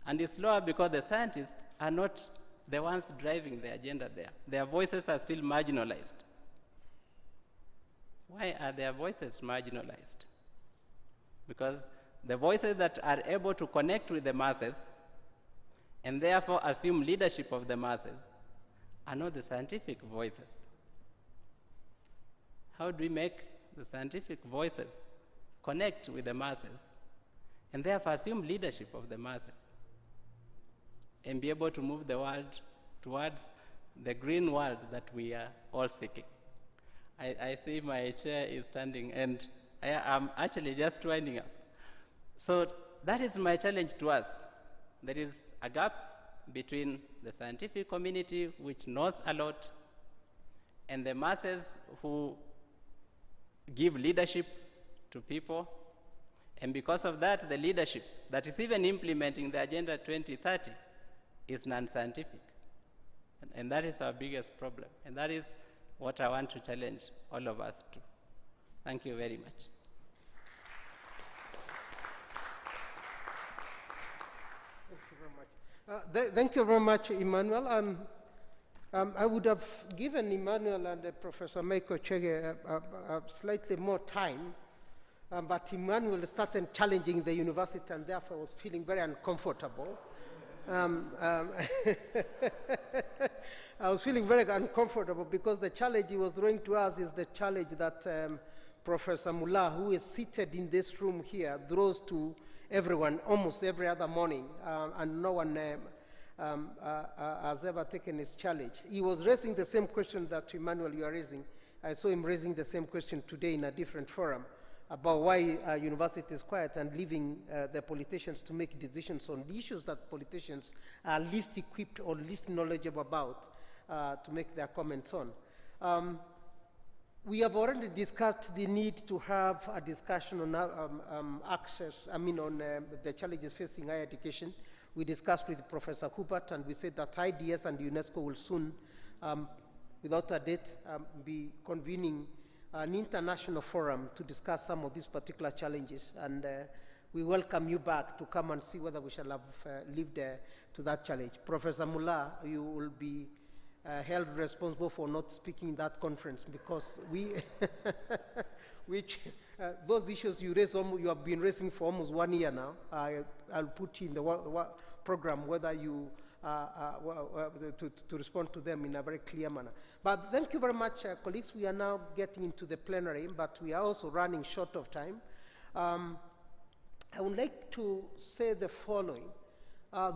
And it's slower because the scientists are not the ones driving the agenda there. Their voices are still marginalized. Why are their voices marginalized? Because the voices that are able to connect with the masses and therefore assume leadership of the masses are not the scientific voices. How do we make the scientific voices connect with the masses and therefore assume leadership of the masses and be able to move the world towards the green world that we are all seeking? I see my chair is standing, and I am actually just winding up. So that is my challenge to us. There is a gap between the scientific community, which knows a lot, and the masses who give leadership to people. And because of that, the leadership that is even implementing the Agenda 2030 is non-scientific. And that is our biggest problem. And that is what I want to challenge all of us to. Thank you very much. Thank you very much, Emmanuel. I would have given Emmanuel and Professor Michael Chege slightly more time, but Emmanuel started challenging the university, and therefore was feeling very uncomfortable. I was feeling very uncomfortable because the challenge he was throwing to us is the challenge that Professor Mullah, who is seated in this room here, throws to everyone almost every other morning, and no one has ever taken his challenge. He was raising the same question that Emmanuel, you are raising. I saw him raising the same question today in a different forum about why university is quiet and leaving the politicians to make decisions on the issues that politicians are least equipped or least knowledgeable about to make their comments on. We have already discussed the need to have a discussion on the challenges facing higher education. We discussed with Professor Hubert, and we said that IDS and UNESCO will soon, without a date, be convening an international forum to discuss some of these particular challenges. And we welcome you back to come and see whether we shall have lived to that challenge. Professor Mullah, you will be held responsible for not speaking in that conference, because those issues you raise, you have been raising for almost 1 year now. I'll put you in the program whether you to respond to them in a very clear manner. But thank you very much, colleagues. We are now getting into the plenary, but we are also running short of time. I would like to say the following.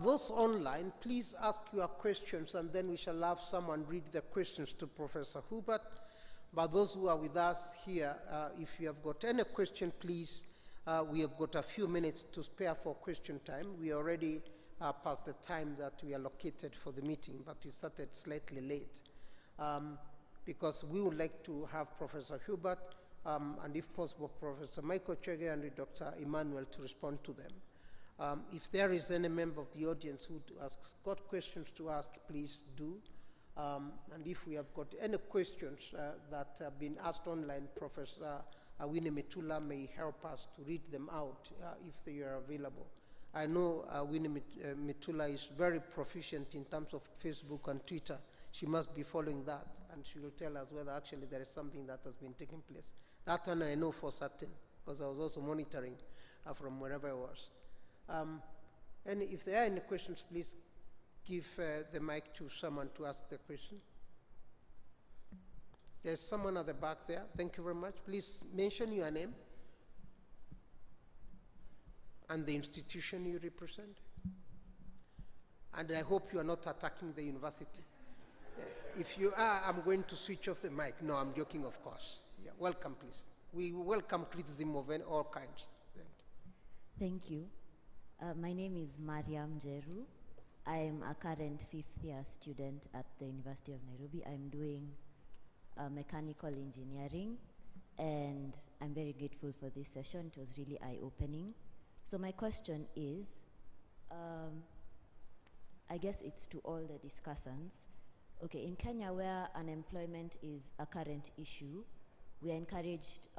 Those online, please ask your questions, and then we shall have someone read the questions to Professor Hubert. But those who are with us here, if you have got any question, please, we have got a few minutes to spare for question time. We already past the time that we allocated for the meeting, but we started slightly late because we would like to have Professor Hubert and, if possible, Professor Michael Chege and Dr. Emmanuel to respond to them. If there is any member of the audience who has got questions to ask, please do. And if we have got any questions that have been asked online, Professor Awini Mitula may help us to read them out if they are available. I know Awini Mitula is very proficient in terms of Facebook and Twitter. She must be following that, and she will tell us whether actually there is something that has been taking place. That one I know for certain, because I was also monitoring from wherever I was. And if there are any questions, please give the mic to someone to ask the question. There's someone at the back there. Thank you very much. Please mention your name and the institution you represent. And I hope you are not attacking the university. If you are, I'm going to switch off the mic. No, I'm joking, of course. Yeah. welcome, please. We welcome criticism of all kinds. Thank you. My name is Mariam Jeru. I am a current 5th year student at the University of Nairobi. I'm doing mechanical engineering, and I'm very grateful for this session. It was really eye-opening. So my question is, I guess it's to all the discussants. Okay, in Kenya, where unemployment is a current issue, we are encouraged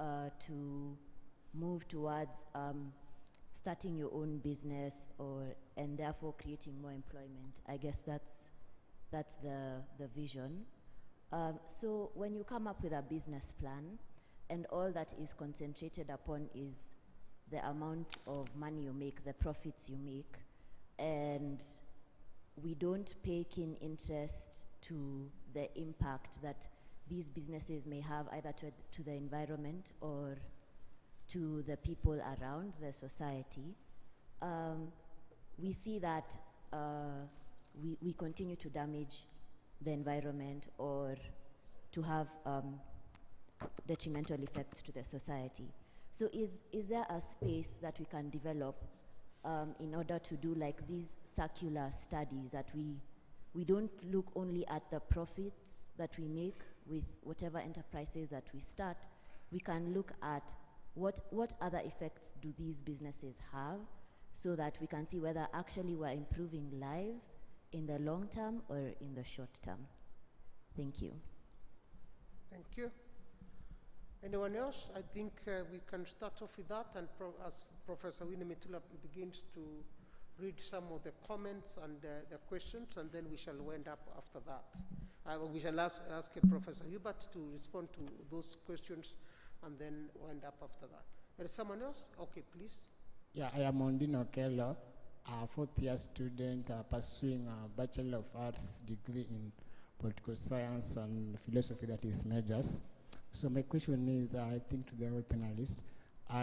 to move towards starting your own business and therefore creating more employment. I guess that's the vision. So when you come up with a business plan and all that is concentrated upon is the amount of money you make, the profits you make, and we don't pay keen interest to the impact that these businesses may have either to the environment or to the people around the society, we see that we continue to damage the environment or to have detrimental effects to the society. So is there a space that we can develop in order to do like these circular studies that we don't look only at the profits that we make with whatever enterprises that we start, we can look at what other effects do these businesses have so that we can see whether actually we're improving lives in the long term or in the short term. Thank you. Thank you. Anyone else? I think we can start off with that, and as Professor Winnie Mitula begins to read some of the comments and the questions, and then we shall wind up after that. We shall ask Professor Hubert to respond to those questions and then wind up after that. There is someone else? Okay, please. Yeah, I am Ondino Kello, a 4th year student pursuing a Bachelor of Arts degree in Political Science and Philosophy, that is majors. So my question is, I think to the all panelists,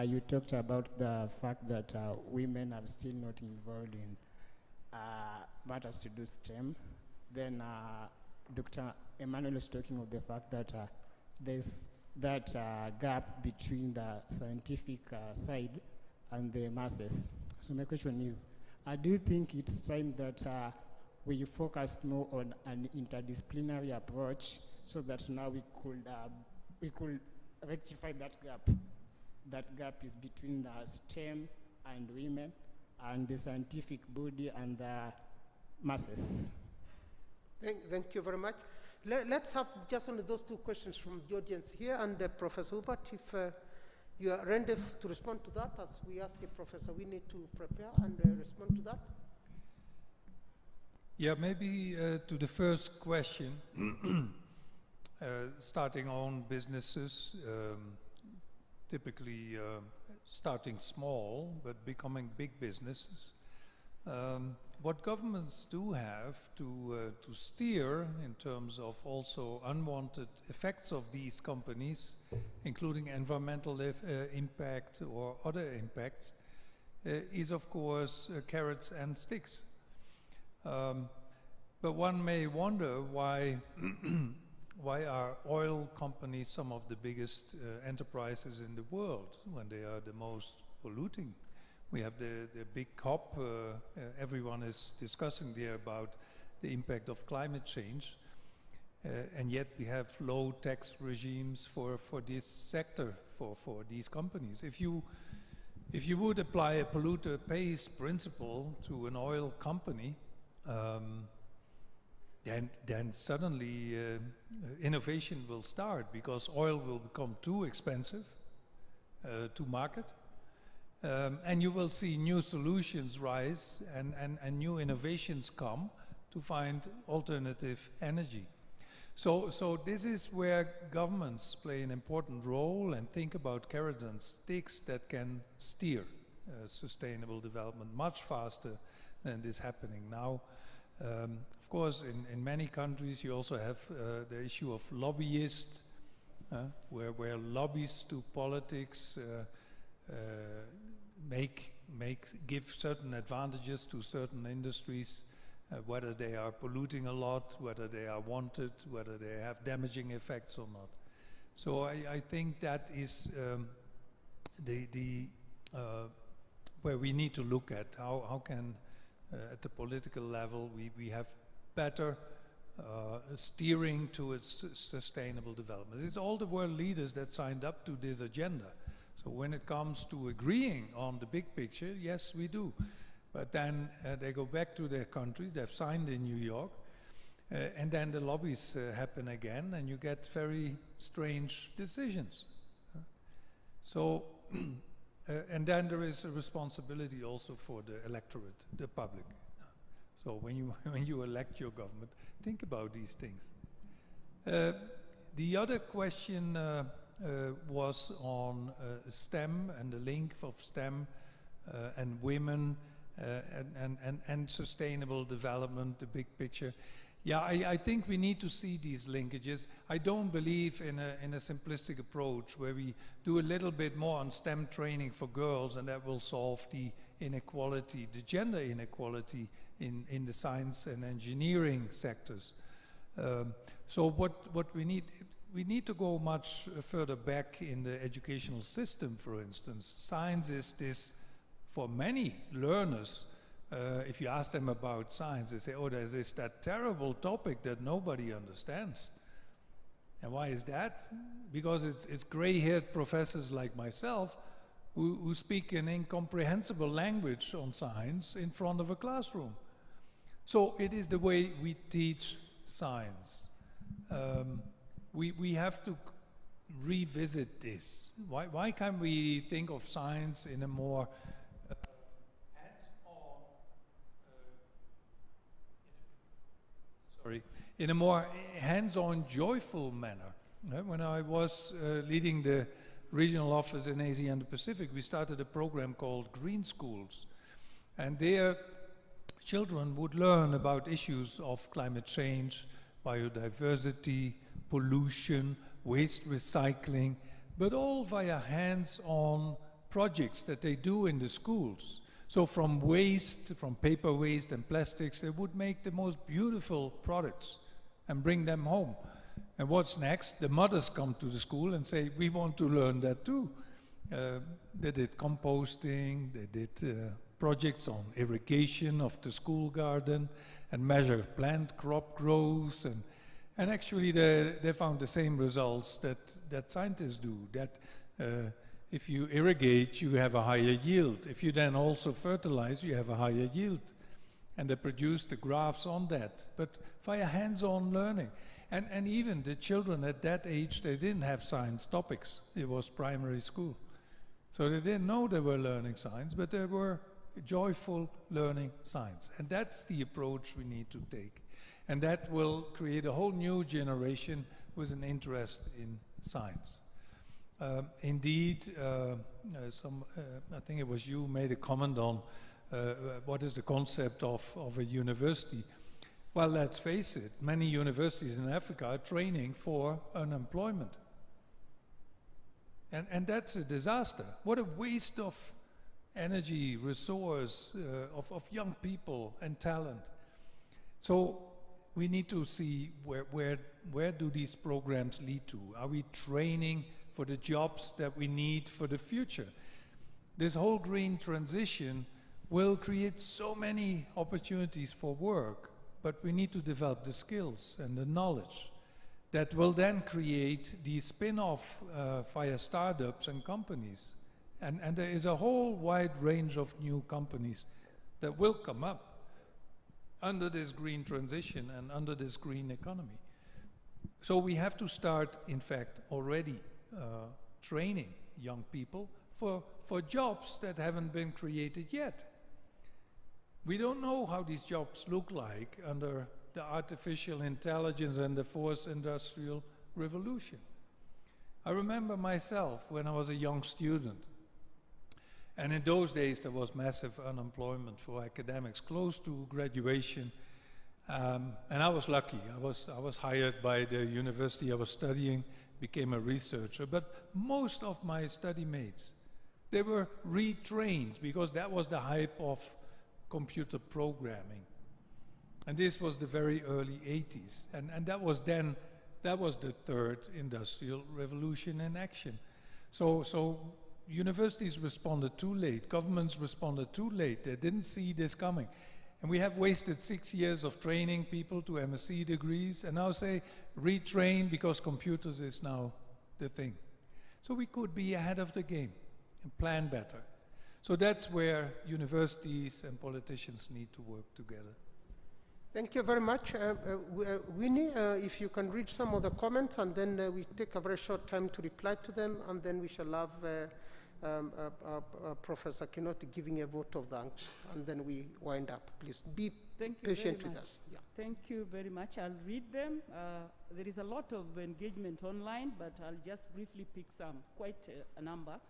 you talked about the fact that women are still not involved in matters to do STEM. Then Dr. Emmanuel was talking of the fact that there's that gap between the scientific side and the masses. So my question is, do you think it's time that we focus more on an interdisciplinary approach so that now we could rectify that gap? That gap is between the STEM and women and the scientific body and the masses. Thank you very much. Let's have just only those two questions from the audience here, and Professor Hubert, if you are ready to respond to that, as we ask Professor Winnie to prepare and respond to that. Yeah, maybe to the first question, starting own businesses, typically starting small but becoming big businesses. What governments do have to steer in terms of also unwanted effects of these companies, including environmental impact or other impacts, is of course carrots and sticks. But one may wonder why why are oil companies some of the biggest enterprises in the world when they are the most polluting? We have the big COP, everyone is discussing there about the impact of climate change, and yet we have low tax regimes for this sector, for these companies. If you would apply a polluter pays principle to an oil company, then suddenly innovation will start, because oil will become too expensive to market. And you will see new solutions rise and new innovations come to find alternative energy. So this is where governments play an important role and think about carrots and sticks that can steer sustainable development much faster than is happening now. Of course, in many countries you also have the issue of lobbyists, where lobbies to politics give certain advantages to certain industries, whether they are polluting a lot, whether they are wanted, whether they have damaging effects or not. So I think that is where we need to look at how can at the political level we have better steering towards sustainable development. It's all the world leaders that signed up to this agenda. So when it comes to agreeing on the big picture, yes, we do. But then they go back to their countries, they've signed in New York, and then the lobbies happen again, and you get very strange decisions. So, and then there is a responsibility also for the electorate, the public. So when you elect your government, think about these things. The other question was on STEM and the link of STEM and women and sustainable development, the big picture. Yeah, I think we need to see these linkages. I don't believe in a simplistic approach where we do a little bit more on STEM training for girls and that will solve the inequality, the gender inequality in the science and engineering sectors. So what we need to go much further back in the educational system, for instance. Science is this, for many learners, if you ask them about science, they say, oh, there's that terrible topic that nobody understands. And why is that? Because it's gray-haired professors like myself who speak an incomprehensible language on science in front of a classroom. So it is the way we teach science. We have to revisit this. Why can't we think of science in a more in a more hands-on, joyful manner? When I was leading the regional office in Asia and the Pacific, we started a program called Green Schools. And there, children would learn about issues of climate change, biodiversity, pollution, waste recycling, but all via hands-on projects that they do in the schools. So from waste, from paper waste and plastics, they would make the most beautiful products and bring them home. And what's next? The mothers come to the school and say, we want to learn that too. They did composting, they did projects on irrigation of the school garden and measure plant crop growth. And actually they found the same results that scientists do, that if you irrigate, you have a higher yield. If you then also fertilize, you have a higher yield. And they produced the graphs on that, but via hands-on learning. And even the children at that age, they didn't have science topics. It was primary school. So they didn't know they were learning science, but they were joyful learning science. And that's the approach we need to take. And that will create a whole new generation with an interest in science. Indeed, I think it was you made a comment on what is the concept of a university. Well, let's face it, many universities in Africa are training for unemployment. And that's a disaster. What a waste of energy, resource, of young people and talent. So we need to see where do these programs lead to? Are we training for the jobs that we need for the future? This whole green transition will create so many opportunities for work, but we need to develop the skills and the knowledge that will then create the spin-off via startups and companies. And there is a whole wide range of new companies that will come up under this green transition and under this green economy. So we have to start, in fact, already training young people for jobs that haven't been created yet. We don't know how these jobs look like under the artificial intelligence and the fourth industrial revolution. I remember myself when I was a young student, and in those days there was massive unemployment for academics close to graduation, and I was lucky. I was hired by the university I was studying, became a researcher, but most of my study mates, they were retrained because that was the hype of computer programming. And this was the very early 80s. And that was then That was the third industrial revolution in action. So universities responded too late, governments responded too late, they didn't see this coming. And we have wasted 6 years of training people to MSc degrees, and now say retrain because computers is now the thing. So we could be ahead of the game and plan better. So that's where universities and politicians need to work together. Thank you very much. Winnie, if you can read some of the comments, and then we take a very short time to reply to them, and then we shall have Professor Kinoti giving a vote of thanks, and then we wind up. Please be patient with us. Yeah. Thank you very much. I'll read them. There is a lot of engagement online, but I'll just briefly pick some, quite a number.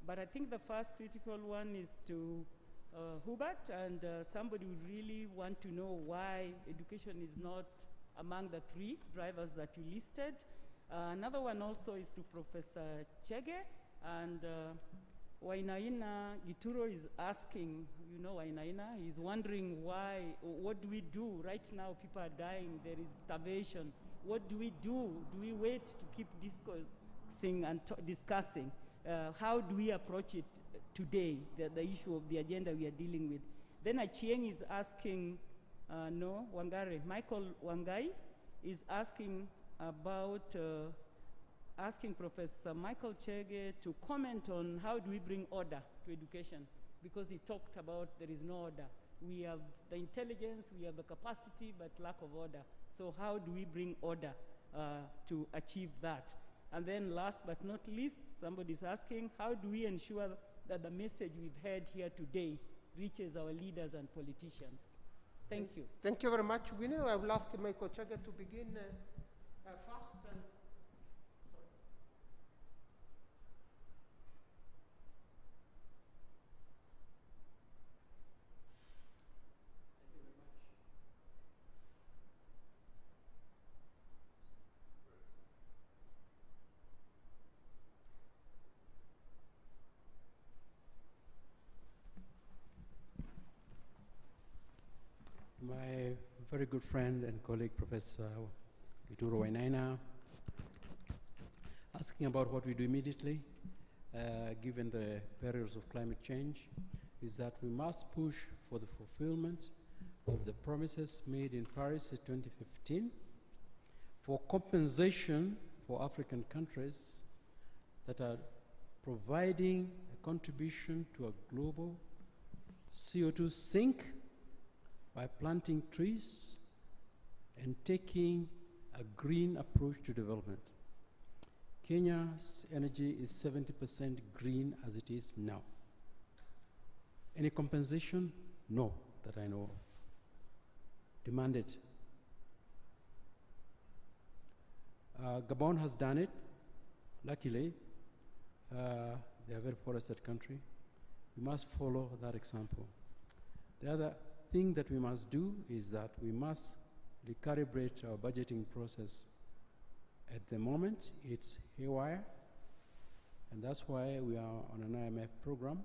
But I think the first critical one is to Hubert, and somebody would really want to know why education is not among the 3 drivers that you listed. Another one also is to Professor Chege, and Wainaina Gituro is asking, you know Wainaina, he's wondering why, what do we do? Right now people are dying, there is starvation. What do we do? Do we wait to keep discussing and discussing? How do we approach it today, the issue of the agenda we are dealing with? Then Achieng is asking, Michael Wangai is asking about, asking Professor Michael Chege to comment on how do we bring order to education, because he talked about there is no order. We have the intelligence, we have the capacity, but lack of order. So how do we bring order to achieve that? And then last but not least, somebody's asking, how do we ensure that the message we've heard here today reaches our leaders and politicians? Thank you. Thank you very much, Winnie. I will ask Michael Chege to begin first. My very good friend and colleague, Professor Gituro Wainaina, asking about what we do immediately, given the perils of climate change, is that we must push for the fulfillment of the promises made in Paris in 2015 for compensation for African countries that are providing a contribution to a global CO2 sink by planting trees and taking a green approach to development. Kenya's energy is 70% green as it is now. Any compensation? No, that I know of. Demanded. Gabon has done it, luckily. They are a very forested country. We must follow that example. The other thing that we must do is that we must recalibrate our budgeting process. At the moment, it's haywire, and that's why we are on an IMF program.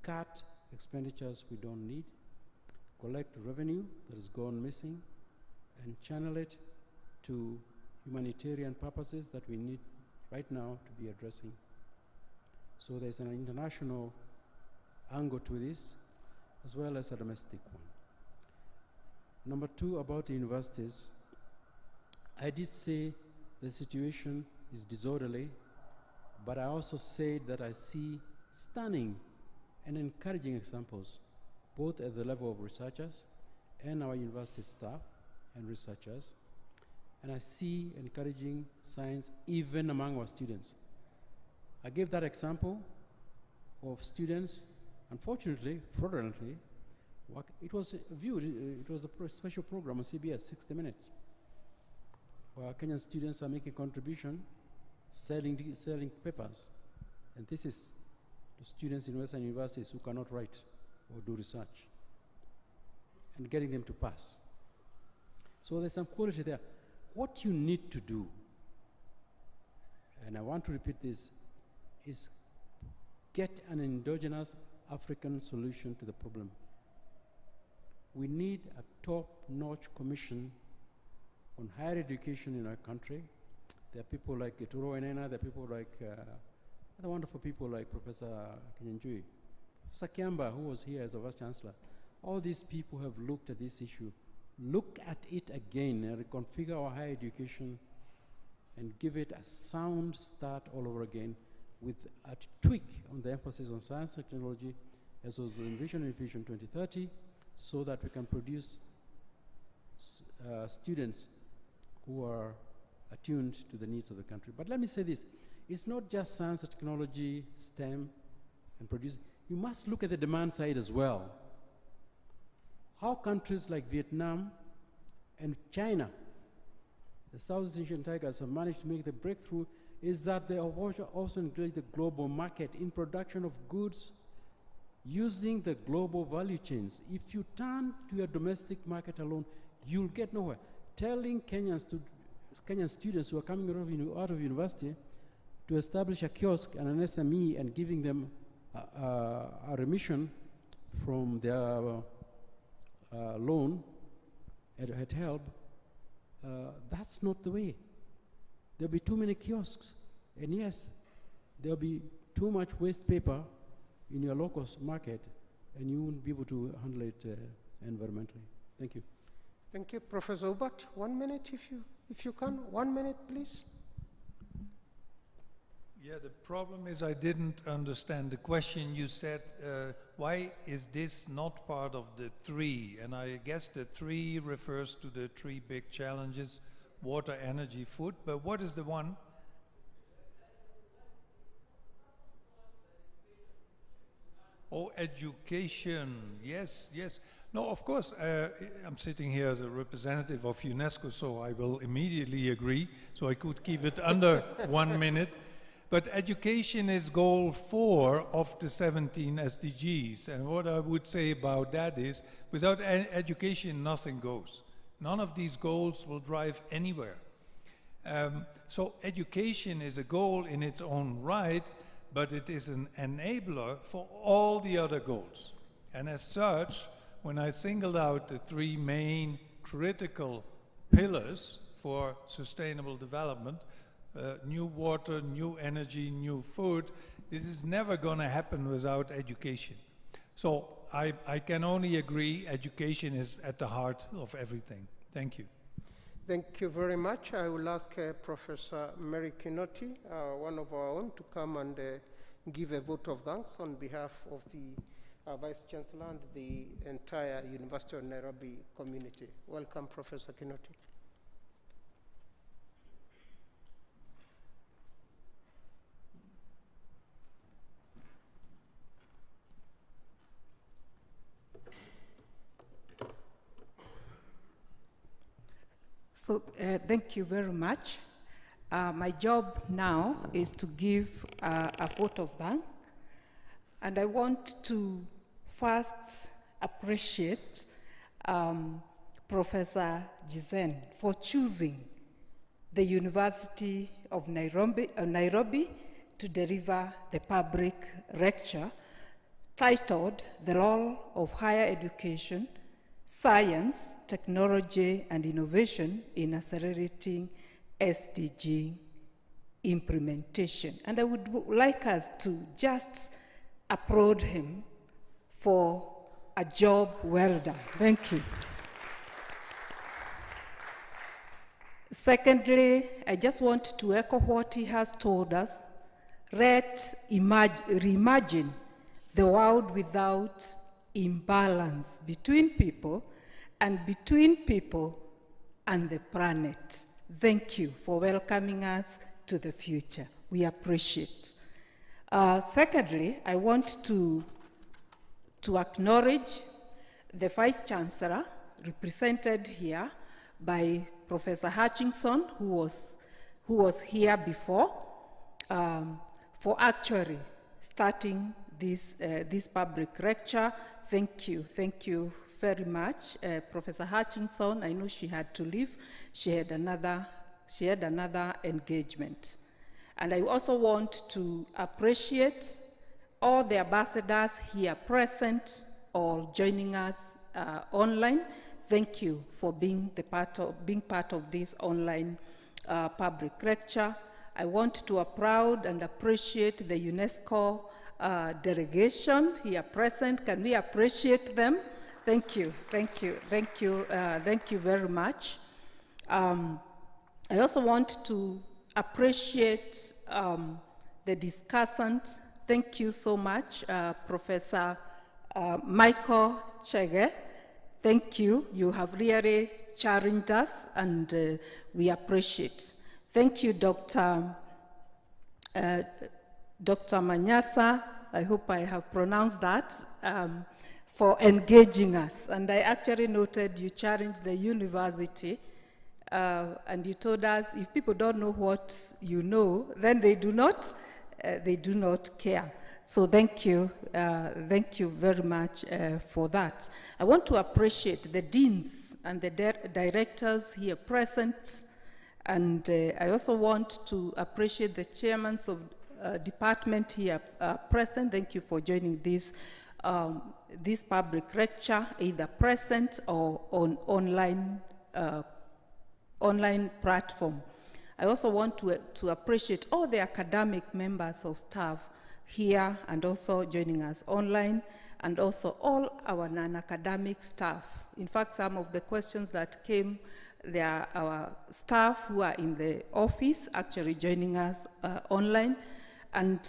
Cut expenditures we don't need, collect revenue that has gone missing, and channel it to humanitarian purposes that we need right now to be addressing. So there's an international angle to this, as well as a domestic one. Number 2, about the universities. I did say the situation is disorderly, but I also said that I see stunning and encouraging examples, both at the level of researchers and our university staff and researchers. And I see encouraging signs even among our students. I gave that example of students, unfortunately, fraudulently, it was viewed, it was a special program on CBS, 60 Minutes, where Kenyan students are making contribution, selling papers. And this is the students in Western universities who cannot write or do research, and getting them to pass. So there's some quality there. What you need to do, and I want to repeat this, is get an endogenous African solution to the problem. We need a top-notch commission on higher education in our country. There are people like Ituro Enena, there are people like other wonderful people like Professor Kinyanjui, Professor Kiamba, who was here as a Vice Chancellor. All these people have looked at this issue. Look at it again and reconfigure our higher education and give it a sound start all over again with a tweak on the emphasis on science and technology, as was envisioned in Vision 2030, so that we can produce students who are attuned to the needs of the country. But let me say this, it's not just science and technology, STEM, and produce. You must look at the demand side as well. How countries like Vietnam and China, the Southeast Asian tigers, have managed to make the breakthrough is that they have also engaged the global market in production of goods using the global value chains. If you turn to your domestic market alone, you'll get nowhere. Telling Kenyan students who are coming out of university to establish a kiosk and an SME and giving them a remission from their loan at HELB, that's not the way. There'll be too many kiosks. And yes, there'll be too much waste paper in your local market, and you won't be able to handle it environmentally. Thank you. Thank you, Professor Hubert. 1 minute, if you can. 1 minute, please. Yeah, the problem is I didn't understand the question. You said, why is this not part of the three? And I guess the three refers to the three big challenges: water, energy, food. But what is the one? Oh, education. Yes, yes. No, of course, I'm sitting here as a representative of UNESCO, so I will immediately agree. So I could keep it under 1 minute. But education is goal 4 of the 17 SDGs. And what I would say about that is, without education, nothing goes. None of these goals will drive anywhere. So education is a goal in its own right, but it is an enabler for all the other goals. And as such, when I singled out the 3 main critical pillars for sustainable development, new water, new energy, new food, this is never going to happen without education. So I can only agree, education is at the heart of everything. Thank you. Thank you very much. I will ask Professor Mary Kinoti, one of our own, to come and give a vote of thanks on behalf of the Vice Chancellor and the entire University of Nairobi community. Welcome, Professor Kinoti. So thank you very much. My job now is to give a vote of thanks. And I want to first appreciate Professor Gijzen for choosing the University of Nairobi to deliver the public lecture titled The Role of Higher Education, Science, Technology and Innovation in Accelerating SDG Implementation. And I would like us to just applaud him for a job well done. Thank you. Secondly, I just want to echo what he has told us. Let's reimagine the world without imbalance between people and the planet. Thank you for welcoming us to the future. We appreciate. Secondly, I want to acknowledge the Vice Chancellor, represented here by Professor Hutchinson, who was here before, for actually starting this public lecture. Thank you very much, Professor Hutchinson. I know she had to leave. She had another engagement. And I also want to appreciate all the ambassadors here present or joining us online. thank you for being part of this online public lecture. I want to applaud and appreciate the UNESCO delegation here present. Can we appreciate them? Thank you, thank you, thank you, thank you very much. I also want to appreciate the discussants. Thank you so much, Professor Michael Chege. Thank you. You have really challenged us, and we appreciate. Thank you, Dr. Manyasa. I hope I have pronounced that, for engaging us. And I actually noted you challenged the university, and you told us if people don't know what you know, then they do not care. So thank you very much for that. I want to appreciate the deans and the directors here present, and I also want to appreciate the chairmen of department here present. Thank you for joining this public lecture, either present or on online platform. I also want to appreciate all the academic members of staff here and also joining us online, and also all our non-academic staff. In fact, some of the questions that came, they are our staff who are in the office actually joining us online. And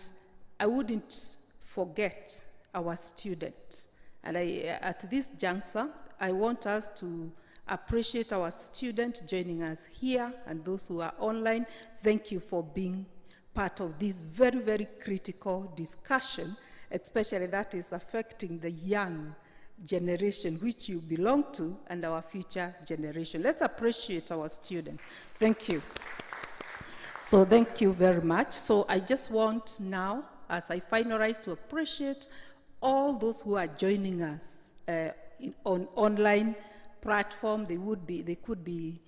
I wouldn't forget our students. And at this juncture, I want us to appreciate our students joining us here and those who are online. Thank you for being part of this very, very critical discussion, especially that is affecting the young generation which you belong to and our future generation. Let's appreciate our students. Thank you. So thank you very much. So I just want now, as I finalize, to appreciate all those who are joining us on online platform. They could be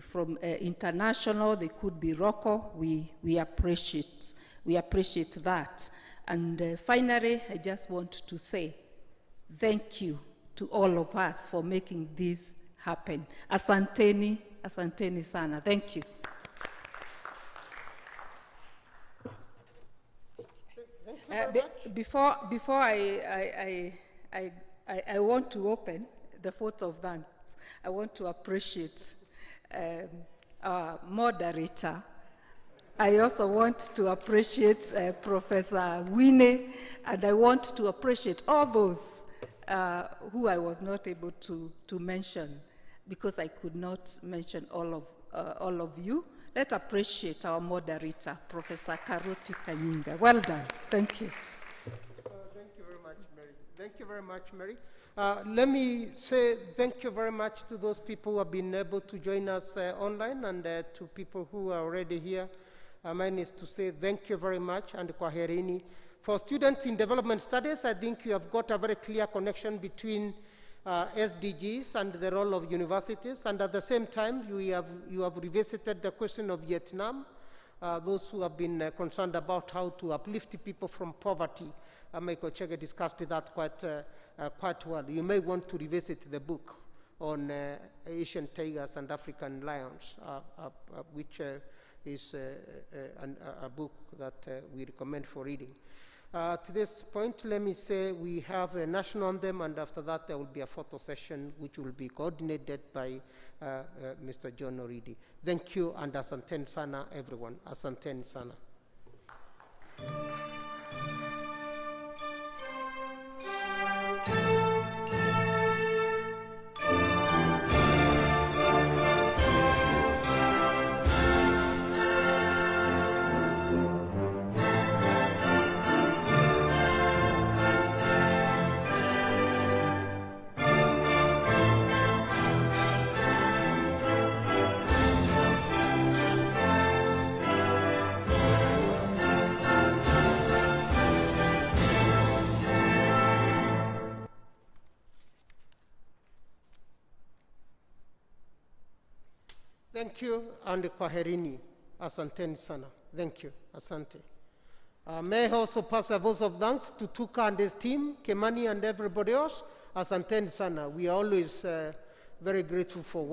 from international, they could be local. We appreciate that. And finally, I just want to say thank you to all of us for making this happen. Asanteni, asanteni sana. Thank you. Before I want to open the vote of thanks, I want to appreciate our moderator. I also want to appreciate Professor Winnie, and I want to appreciate all those who I was not able to mention because I could not mention all of you. Let's appreciate our moderator, Professor Karuti Kanyinga. Well done. Thank you. Thank you very much, Mary. Thank you very much, Mary. Let me say thank you very much to those people who have been able to join us online, and to people who are already here. Mine is to say thank you very much, and kwaherini. For students in development studies, I think you have got a very clear connection between SDGs and the role of universities, and at the same time, you have revisited the question of Vietnam, those who have been concerned about how to uplift people from poverty. Michael Chege discussed that quite well. You may want to revisit the book on Asian tigers and African lions, which is a book that we recommend for reading. To this point, let me say we have a national anthem, and after that there will be a photo session which will be coordinated by Mr. John Oridi. Thank you, and asanteni sana, everyone. Asanteni sana. Thank you, and kwaherini. Asanteni sana. Thank you. Asante. May I also pass a vote of thanks to Tuka and his team, Kemani and everybody else. Asanteni sana. We are always very grateful for